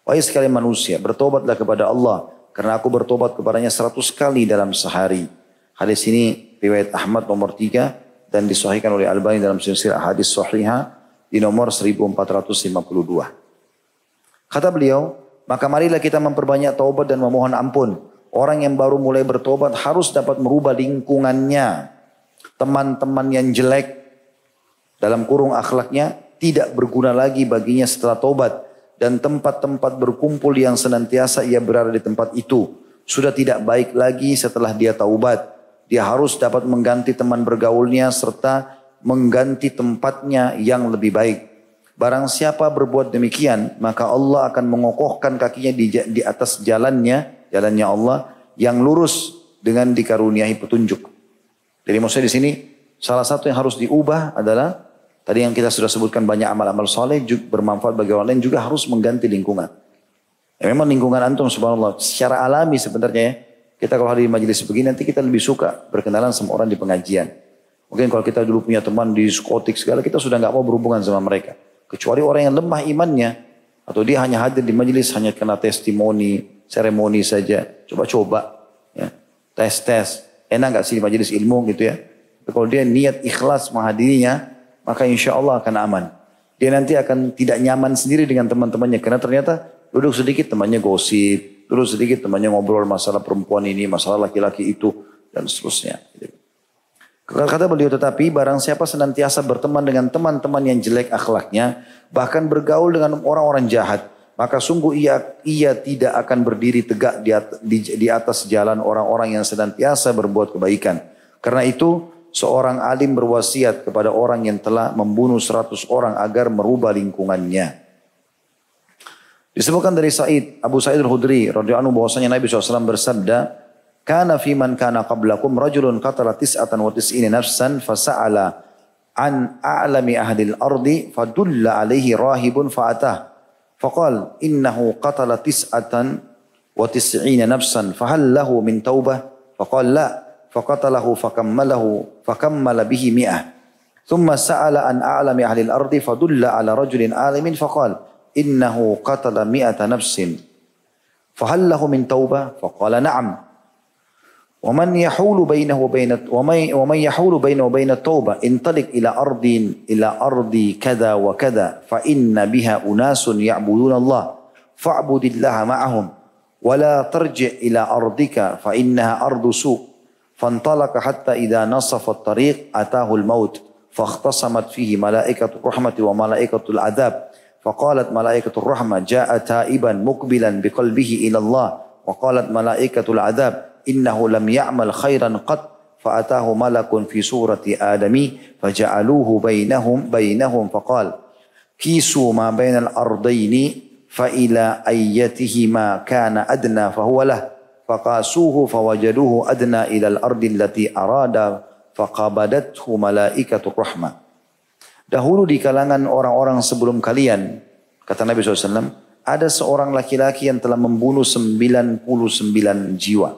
Wahai sekalian manusia, bertobatlah kepada Allah, karena aku bertobat kepadanya 100 kali dalam sehari. Hadis ini riwayat Ahmad nomor 3 dan disahihkan oleh Albani dalam silsilah hadis sahihah di nomor 1452. Kata beliau, maka marilah kita memperbanyak taubat dan memohon ampun. Orang yang baru mulai bertobat harus dapat merubah lingkungannya. Teman-teman yang jelek dalam kurung akhlaknya tidak berguna lagi baginya setelah taubat. Dan tempat-tempat berkumpul yang senantiasa ia berada di tempat itu sudah tidak baik lagi setelah dia taubat. Dia harus dapat mengganti teman bergaulnya serta mengganti tempatnya yang lebih baik. Barang siapa berbuat demikian, maka Allah akan mengokohkan kakinya di atas jalannya Allah yang lurus dengan dikaruniai petunjuk. Jadi maksudnya di sini salah satu yang harus diubah adalah tadi yang kita sudah sebutkan banyak amal-amal soleh bermanfaat bagi orang lain juga harus mengganti lingkungan. Ya, memang lingkungan antum subhanallah secara alami sebenarnya ya. Kita kalau hadir di majelis begini nanti kita lebih suka berkenalan sama orang di pengajian. Mungkin kalau kita dulu punya teman di diskotik segala, kita sudah nggak mau berhubungan sama mereka. Kecuali orang yang lemah imannya. Atau dia hanya hadir di majelis, hanya kena testimoni, seremoni saja. Coba-coba. Ya. Tes-tes. Enak nggak sih di majelis ilmu gitu ya. Tapi kalau dia niat ikhlas menghadirinya, maka insya Allah akan aman. Dia nanti akan tidak nyaman sendiri dengan teman-temannya. Karena ternyata duduk sedikit temannya gosip. Duduk sedikit temannya ngobrol masalah perempuan ini, masalah laki-laki itu, dan seterusnya. Kata beliau, tetapi barang siapa senantiasa berteman dengan teman-teman yang jelek akhlaknya, bahkan bergaul dengan orang-orang jahat, maka sungguh ia tidak akan berdiri tegak di atas jalan orang-orang yang senantiasa berbuat kebaikan. Karena itu, seorang alim berwasiat kepada orang yang telah membunuh 100 orang agar merubah lingkungannya. Disebutkan dari Abu Sa'id al-Khudri radhiyallahu anhu bahwasanya Nabi SAW bersabda, Kana fi man kana qablakum rajulun qatala 99 nafsan fasa'ala an a'lami ahli al-ardi fadulla alaihi rahibun fa'atah faqal innahu qatala 99 nafsan fahal lahu min taubah faqal la faqatalahu fakammala bihi mi'ah thumma sa'ala an a'lami ahli al-ardi fadulla ala rajulin alimin faqal innahu qatala 100 nafsin fahal lahu min taubah faqala na'am ومن يحول بينه وبين التوبة انطلق إلى أرض كذا وكذا فإن بها أناس يعبدون الله فاعبد الله معهم ولا ترجع إلى أرضك فإنها أرض سوء فانطلق حتى إذا نصف الطريق أتاه الموت فاختصمت فيه ملائكة الرحمة وملائكة العذاب فقالت ملائكة الرحمة جاء تائبا مقبلا بقلبه إلى الله وقالت ملائكة العذاب إنه لم يعمل خيرا قط فأتاه ملك في صورة آدمي فجعلوه بينهم فقال كيسوا ما بين الأرضين فإلى أيتهما كان أدنى فهو له فقاسوه فوجدوه أدنى إلى الأرض التي أراد faqabadathu malaikatur rahmah. Dahulu di kalangan orang-orang sebelum kalian, kata Nabi SAW, ada seorang laki-laki yang telah membunuh 99 jiwa.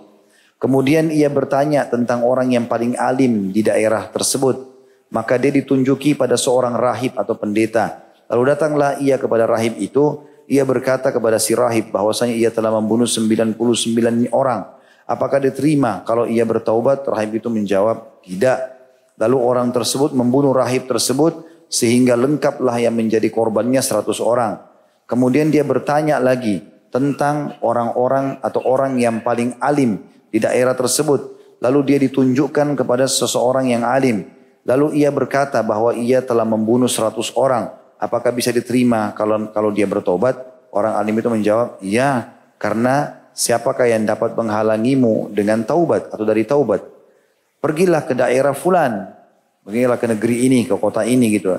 Kemudian ia bertanya tentang orang yang paling alim di daerah tersebut. Maka dia ditunjuki pada seorang rahib atau pendeta. Lalu datanglah ia kepada rahib itu. Ia berkata kepada si rahib bahwasanya ia telah membunuh 99 orang. Apakah diterima kalau ia bertaubat? Rahib itu menjawab, tidak. Lalu orang tersebut membunuh rahib tersebut sehingga lengkaplah yang menjadi korbannya 100 orang. Kemudian dia bertanya lagi tentang orang-orang atau orang yang paling alim di daerah tersebut. Lalu dia ditunjukkan kepada seseorang yang alim. Lalu ia berkata bahwa ia telah membunuh 100 orang. Apakah bisa diterima kalau dia bertobat? Orang alim itu menjawab, ya, karena siapakah yang dapat menghalangimu dengan taubat atau dari taubat? Pergilah ke daerah fulan. Pergilah ke negeri ini, ke kota ini gitu.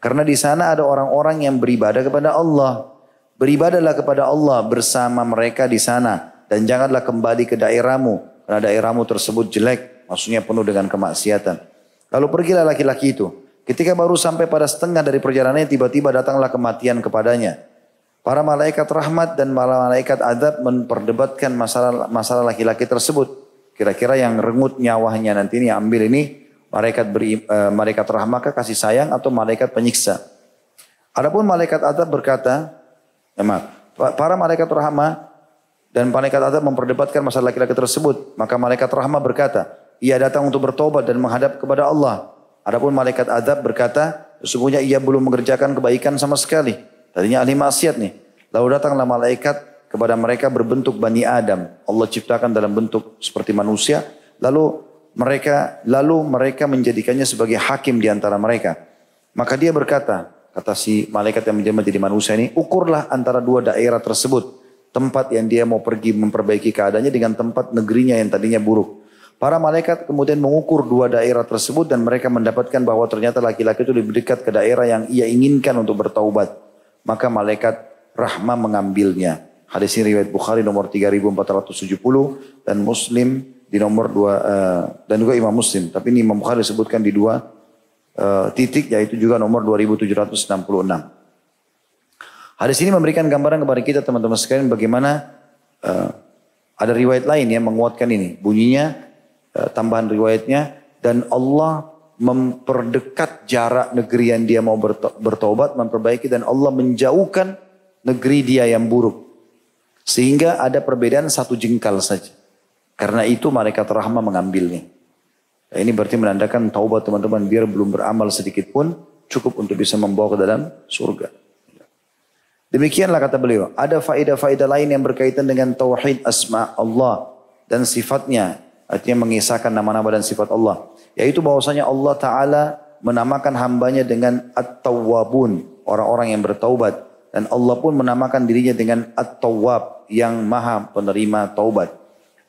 Karena di sana ada orang-orang yang beribadah kepada Allah. Beribadahlah kepada Allah bersama mereka di sana. Dan janganlah kembali ke daerahmu. Karena daerahmu tersebut jelek. Maksudnya penuh dengan kemaksiatan. Lalu pergilah laki-laki itu. Ketika baru sampai pada setengah dari perjalanannya, tiba-tiba datanglah kematian kepadanya. Para malaikat rahmat dan para malaikat adab memperdebatkan masalah laki-laki tersebut. Kira-kira yang rengut nyawanya nanti ini yang ambil ini. Malaikat rahmat kasih sayang atau malaikat penyiksa. Adapun malaikat adab berkata, para malaikat rahmat dan malaikat adab memperdebatkan masalah laki-laki tersebut. Maka malaikat rahmat berkata, ia datang untuk bertobat dan menghadap kepada Allah. Adapun malaikat adab berkata, sesungguhnya ia belum mengerjakan kebaikan sama sekali. Tadinya ahli maksiat nih. Lalu datanglah malaikat kepada mereka berbentuk Bani Adam. Allah ciptakan dalam bentuk seperti manusia. Lalu mereka menjadikannya sebagai hakim di antara mereka. Maka dia berkata, kata si malaikat yang menjadi manusia ini, ukurlah antara dua daerah tersebut. Tempat yang dia mau pergi memperbaiki keadaannya dengan tempat negerinya yang tadinya buruk. Para malaikat kemudian mengukur dua daerah tersebut dan mereka mendapatkan bahwa ternyata laki-laki itu lebih dekat ke daerah yang ia inginkan untuk bertaubat. Maka malaikat rahmah mengambilnya. Hadis ini riwayat Bukhari nomor 3470 dan Muslim di nomor 2 dan juga Imam Muslim. Tapi ini Imam Bukhari disebutkan di 2 titik yaitu juga nomor 2766. Hadis ini memberikan gambaran kepada kita teman-teman sekalian bagaimana ada riwayat lain yang menguatkan ini. Bunyinya tambahan riwayatnya dan Allah memperdekat jarak negeri yang dia mau bertobat, memperbaiki dan Allah menjauhkan negeri dia yang buruk. Sehingga ada perbedaan 1 jengkal saja. Karena itu malaikat rahmah mengambilnya. Nah, ini berarti menandakan taubat teman-teman biar belum beramal sedikit pun cukup untuk bisa membawa ke dalam surga. Demikianlah kata beliau, ada faedah-faedah lain yang berkaitan dengan tauhid asma Allah dan sifatnya, artinya mengisahkan nama-nama dan sifat Allah, yaitu bahwasanya Allah Ta'ala menamakan hambanya dengan At-Tawwabun, orang-orang yang bertaubat, dan Allah pun menamakan dirinya dengan At-Tawwab, yang maha penerima taubat.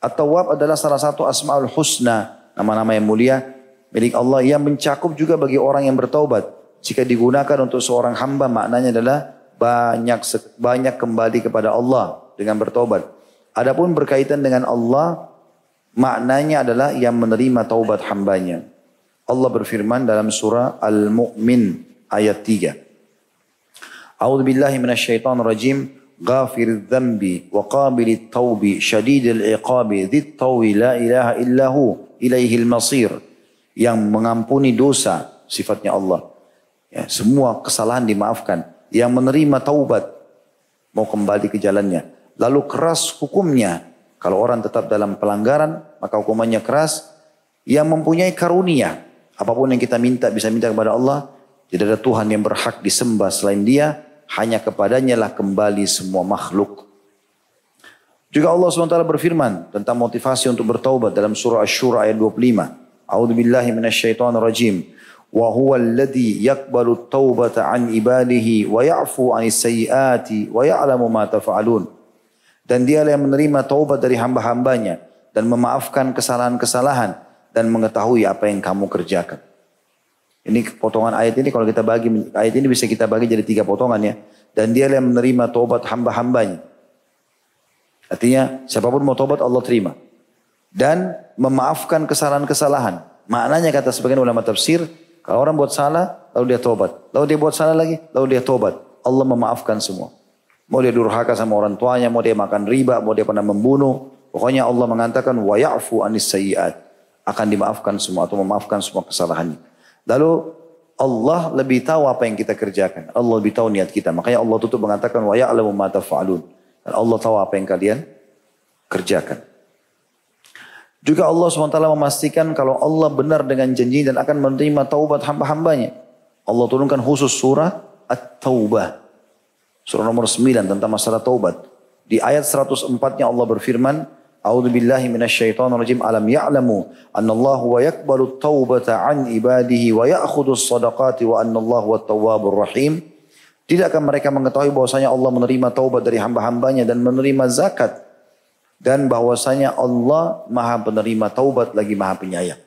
At-Tawwab adalah salah satu asma'ul husna, nama-nama yang mulia milik Allah yang mencakup juga bagi orang yang bertaubat. Jika digunakan untuk seorang hamba maknanya adalah banyak kembali kepada Allah dengan bertobat. Adapun berkaitan dengan Allah, maknanya adalah yang menerima taubat hambanya. Allah berfirman dalam surah Al-Mu'min ayat 3. A'udzu billahi minasyaitonir rajim. Ghafiriz dzambi wa qabilit taubi syadidil iqabi dzit tawi la ilaha illahu ilaihil masir. Yang mengampuni dosa, sifatnya Allah. Ya, semua kesalahan dimaafkan. Yang menerima taubat, mau kembali ke jalannya. Lalu keras hukumnya. Kalau orang tetap dalam pelanggaran, maka hukumannya keras. Yang mempunyai karunia. Apapun yang kita minta, bisa minta kepada Allah. Tidak ada Tuhan yang berhak disembah selain Dia. Hanya kepadanya lah kembali semua makhluk. Juga Allah SWT berfirman tentang motivasi untuk bertaubat dalam surah Asy-Syura ayat 25. A'udzubillahi minasyaitonirrajim. Wa huwa alladhi yaqbalu at-taubata 'an ibadihi wa ya'fu 'anis sayyiati wa ya'lamu ma taf'alun. Dan dialah yang menerima taubat dari hamba-hambanya dan memaafkan kesalahan-kesalahan dan mengetahui apa yang kamu kerjakan. Ini potongan ayat ini kalau kita bagi ayat ini bisa kita bagi jadi 3 potongan ya. Dan dialah yang menerima taubat hamba-hambanya. Artinya siapapun mau taubat Allah terima. Dan memaafkan kesalahan-kesalahan. Maknanya kata sebagian ulama tafsir, kalau orang buat salah, lalu dia tobat. Lalu dia buat salah lagi, lalu dia tobat. Allah memaafkan semua. Mau dia durhaka sama orang tuanya, mau dia makan riba, mau dia pernah membunuh. Pokoknya Allah mengatakan, wa ya'fu anis sayyi'at. Akan dimaafkan semua atau memaafkan semua kesalahannya. Lalu Allah lebih tahu apa yang kita kerjakan. Allah lebih tahu niat kita. Makanya Allah tutup mengatakan, wa ya'lamu ma taf'alun. Dan Allah tahu apa yang kalian kerjakan. Juga Allah SWT memastikan kalau Allah benar dengan janji dan akan menerima taubat hamba-hambanya. Allah turunkan khusus surah At-Taubah. Surah nomor 9 tentang masalah taubat. Di ayat 104-nya Allah berfirman, A'udzu billahi minasyaitonir rajim. Alam ya'lamu annallahu wa yaqbalu taubata an ibadihi wa ya'khudus shadaqati wa annallahu wat-tawwabur rahim. Tidakkah mereka mengetahui bahwasanya Allah menerima taubat dari hamba-hambanya dan menerima zakat? Dan bahwasanya Allah maha penerima taubat lagi maha penyayang.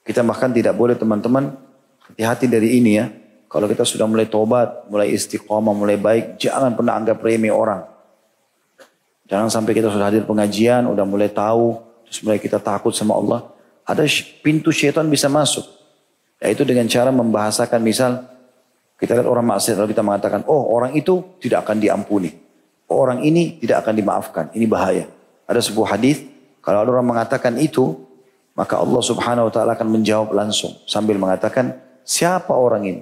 Kita bahkan tidak boleh teman-teman, hati-hati dari ini ya. Kalau kita sudah mulai taubat, mulai istiqomah, mulai baik, jangan pernah anggap remeh orang. Jangan sampai kita sudah hadir pengajian, udah mulai tahu, terus mulai kita takut sama Allah. Ada pintu syaitan bisa masuk. Yaitu dengan cara membahasakan, misal kita lihat orang maksiat, lalu kita mengatakan, oh orang itu tidak akan diampuni. Orang ini tidak akan dimaafkan. Ini bahaya. Ada sebuah hadis, kalau ada orang mengatakan itu, maka Allah Subhanahu wa taala akan menjawab langsung sambil mengatakan, siapa orang ini?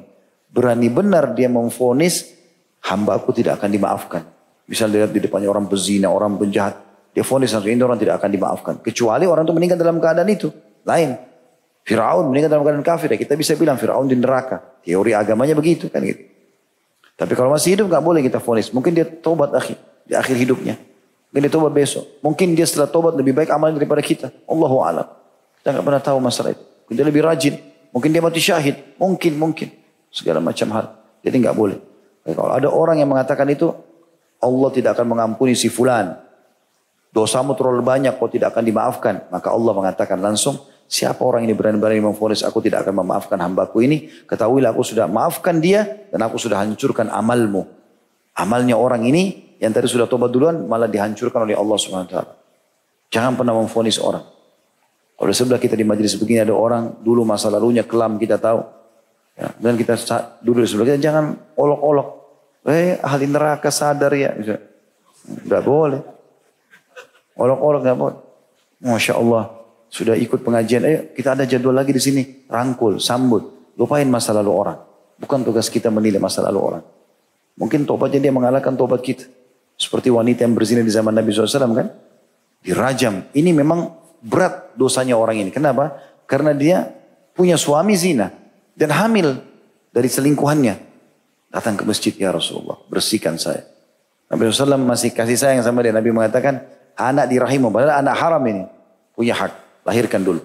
Berani benar dia memvonis hamba-Ku tidak akan dimaafkan. Misal dilihat di depannya orang pezina, orang penjahat, dia vonis langsung ini orang tidak akan dimaafkan. Kecuali orang itu meninggal dalam keadaan itu. Lain. Fir'aun meninggal dalam keadaan kafir. Ya kita bisa bilang Fir'aun di neraka. Teori agamanya begitu kan gitu. Tapi kalau masih hidup gak boleh kita vonis. Mungkin dia tobat di akhir hidupnya. Mungkin dia tobat besok. Mungkin dia setelah tobat lebih baik amalnya daripada kita. Allahu a'lam. Kita gak pernah tahu masalah itu. Mungkin dia lebih rajin. Mungkin dia mati syahid. Mungkin. Segala macam hal. Jadi gak boleh. Kalau ada orang yang mengatakan itu, Allah tidak akan mengampuni si fulan. Dosamu terlalu banyak kau tidak akan dimaafkan. Maka Allah mengatakan langsung, siapa orang ini berani-berani memvonis aku tidak akan memaafkan hambaku ini. Ketahuilah aku sudah maafkan dia dan aku sudah hancurkan amalmu. Amalnya orang ini yang tadi sudah tobat duluan malah dihancurkan oleh Allah SWT. Jangan pernah memvonis orang. Kalau sebelah kita di majelis begini ada orang dulu masa lalunya kelam kita tahu. Ya, dan kita duduk di sebelah kita jangan olok-olok. Ahli neraka sadar ya. Tidak boleh. Olok-olok tidak boleh. Masya Allah. Sudah ikut pengajian, ayo kita ada jadwal lagi di sini. Rangkul, sambut. Lupain masa lalu orang. Bukan tugas kita menilai masa lalu orang. Mungkin tobatnya dia mengalahkan tobat kita. Seperti wanita yang berzina di zaman Nabi SAW kan. Dirajam. Ini memang berat dosanya orang ini. Kenapa? Karena dia punya suami zina. Dan hamil dari selingkuhannya. Datang ke masjid, ya Rasulullah. Bersihkan saya. Nabi SAW masih kasih sayang sama dia. Nabi mengatakan, anak di rahimmu. Padahal anak haram ini. Punya hak. Lahirkan dulu.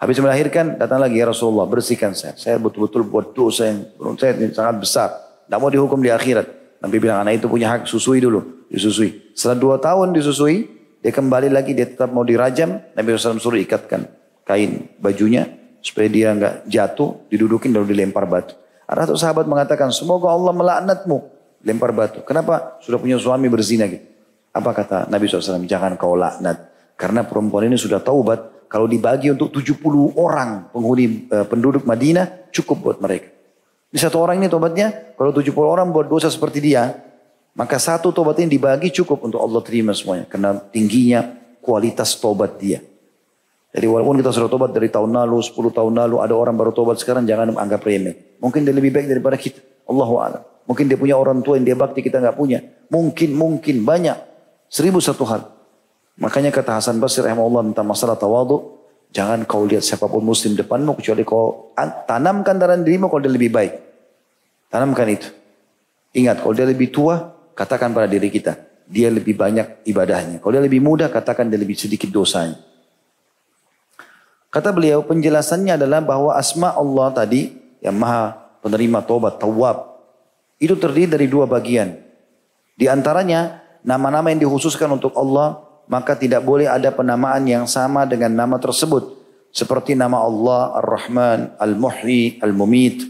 Habis melahirkan, datang lagi ya Rasulullah, bersihkan saya. Saya betul-betul buat dosa yang menurut saya sangat besar. Tidak mau dihukum di akhirat. Nabi bilang anak itu punya hak, susui dulu. Disusui. Setelah 2 tahun disusui, dia kembali lagi, dia tetap mau dirajam. Nabi SAW suruh ikatkan kain bajunya, supaya dia nggak jatuh, didudukin lalu dilempar batu. Ada satu sahabat mengatakan, semoga Allah melaknatmu. Lempar batu. Kenapa? Sudah punya suami berzina gitu. Apa kata Nabi SAW? Jangan kau laknat. Karena perempuan ini sudah taubat. Kalau dibagi untuk 70 orang penghuni penduduk Madinah, cukup buat mereka. Di satu orang ini tobatnya, kalau 70 orang buat dosa seperti dia, maka satu tobat ini dibagi cukup untuk Allah terima semuanya. Karena tingginya kualitas tobat dia. Jadi walaupun kita sudah tobat dari tahun lalu, 10 tahun lalu, ada orang baru tobat sekarang, jangan anggap remeh. Mungkin dia lebih baik daripada kita. Allahu a'lam. Mungkin dia punya orang tua yang dia bakti kita nggak punya. Mungkin banyak. 1001 hal. Makanya kata Hasan Basri rahimahullah tentang masalah tawadhu, jangan kau lihat siapapun muslim depanmu kecuali kau tanamkan dalam dirimu kalau dia lebih baik. Tanamkan itu. Ingat kalau dia lebih tua, katakan pada diri kita, dia lebih banyak ibadahnya. Kalau dia lebih muda, katakan dia lebih sedikit dosanya. Kata beliau penjelasannya adalah bahwa asma Allah tadi yang maha penerima taubat, tawwab, itu terdiri dari 2 bagian. Di antaranya nama-nama yang dikhususkan untuk Allah, maka tidak boleh ada penamaan yang sama dengan nama tersebut. Seperti nama Allah Ar-Rahman, Al-Muhyi, Al-Mumit.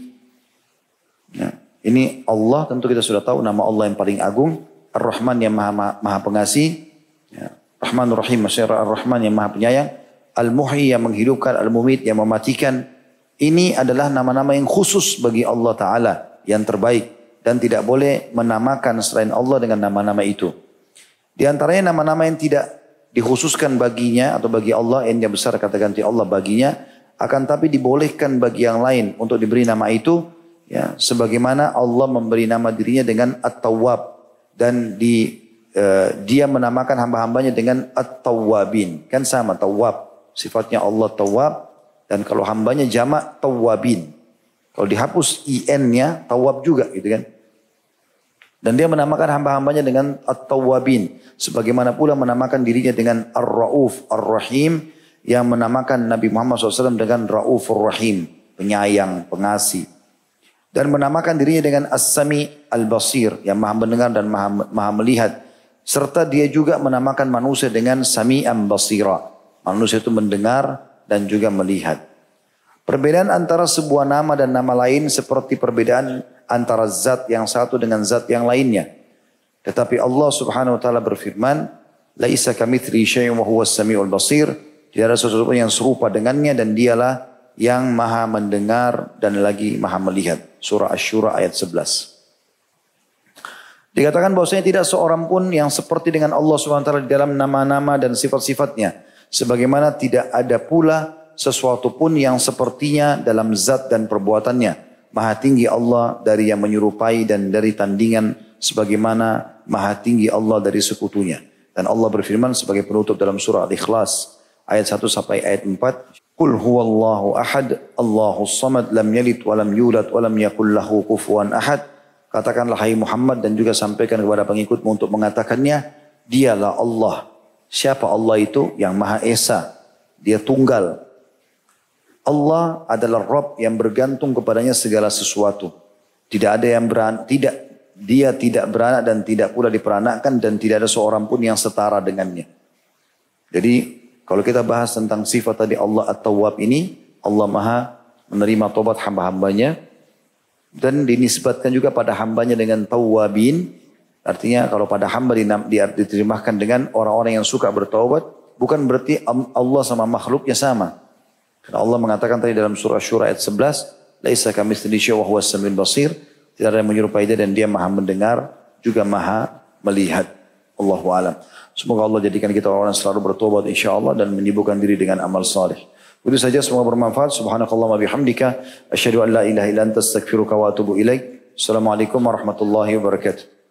Ya, ini Allah tentu kita sudah tahu nama Allah yang paling agung. Ar-Rahman yang maha pengasih. Ya, Rahmanur Rahim, maksudnya Ar-Rahman yang maha penyayang. Al-Muhyi yang menghidupkan, Al-Mumit yang mematikan. Ini adalah nama-nama yang khusus bagi Allah Ta'ala yang terbaik. Dan tidak boleh menamakan selain Allah dengan nama-nama itu. Di antaranya nama-nama yang tidak dikhususkan baginya atau bagi Allah, yang besar kata ganti Allah baginya, akan tapi dibolehkan bagi yang lain untuk diberi nama itu, ya, sebagaimana Allah memberi nama dirinya dengan At-Tawwab dan dia menamakan hamba-hambanya dengan At-Tawwabin. Kan sama, Tawwab. Sifatnya Allah Tawwab dan kalau hambanya jamak Tawwabin. Kalau dihapus in-nya Tawwab juga gitu kan. Dan dia menamakan hamba-hambanya dengan At-Tawwabin. Sebagaimana pula menamakan dirinya dengan Ar-Ra'uf, Ar-Rahim. Yang menamakan Nabi Muhammad SAW dengan Ra'ufur Rahim. Penyayang, pengasih. Dan menamakan dirinya dengan As-Sami Al-Basir. Yang maha mendengar dan maha melihat. Serta dia juga menamakan manusia dengan Sami'an Basira. Manusia itu mendengar dan juga melihat. Perbedaan antara sebuah nama dan nama lain seperti perbedaan antara zat yang satu dengan zat yang lainnya. Tetapi Allah Subhanahu wa taala berfirman, "Laisa kamitslihi syai'un wa huwas samiul basir." Tidak ada sesuatu yang serupa dengannya dan dialah yang maha mendengar dan lagi maha melihat. Surah Asy-Syura ayat 11. Dikatakan bahwasanya tidak seorang pun yang seperti dengan Allah Subhanahu wa taala di dalam nama-nama dan sifat-sifatnya. Sebagaimana tidak ada pula sesuatu pun yang sepertinya dalam zat dan perbuatannya. Maha tinggi Allah dari yang menyerupai dan dari tandingan sebagaimana maha tinggi Allah dari sekutunya. Dan Allah berfirman sebagai penutup dalam surah Al-Ikhlas ayat 1 sampai ayat 4. Qul huwallahu ahad, Allahus samad, lam yalid wa lam yulad wa lam yakul lahu kufuwan ahad. Katakanlah hai Muhammad dan juga sampaikan kepada pengikutmu untuk mengatakannya, dialah Allah. Siapa Allah itu? Yang Maha Esa. Dia tunggal. Allah adalah Rabb yang bergantung kepadanya segala sesuatu. Tidak ada yang dia tidak beranak dan tidak pula diperanakkan dan tidak ada seorang pun yang setara dengannya. Jadi kalau kita bahas tentang sifat tadi Allah At-Tawwab ini, Allah Maha menerima tobat hamba-hambanya dan dinisbatkan juga pada hambanya dengan Tawwabin. Artinya kalau pada hamba diterjemahkan dengan orang-orang yang suka bertaubat, bukan berarti Allah sama makhluknya sama. Karena Allah mengatakan tadi dalam surah Asy-Syura ayat 11, "Laisa kamitslihi syai'un wa huwas samiul basir." Tidak ada yang menyerupai dia dan dia maha mendengar, juga maha melihat. Allahu a'lam. Semoga Allah jadikan kita orang-orang selalu bertobat insyaallah dan menyibukkan diri dengan amal saleh. Itu saja, semoga bermanfaat. Subhanakallahumma bihamdika asyhadu an la ilaha illa anta astaghfiruka wa atubu ilaik. Assalamualaikum warahmatullahi wabarakatuh.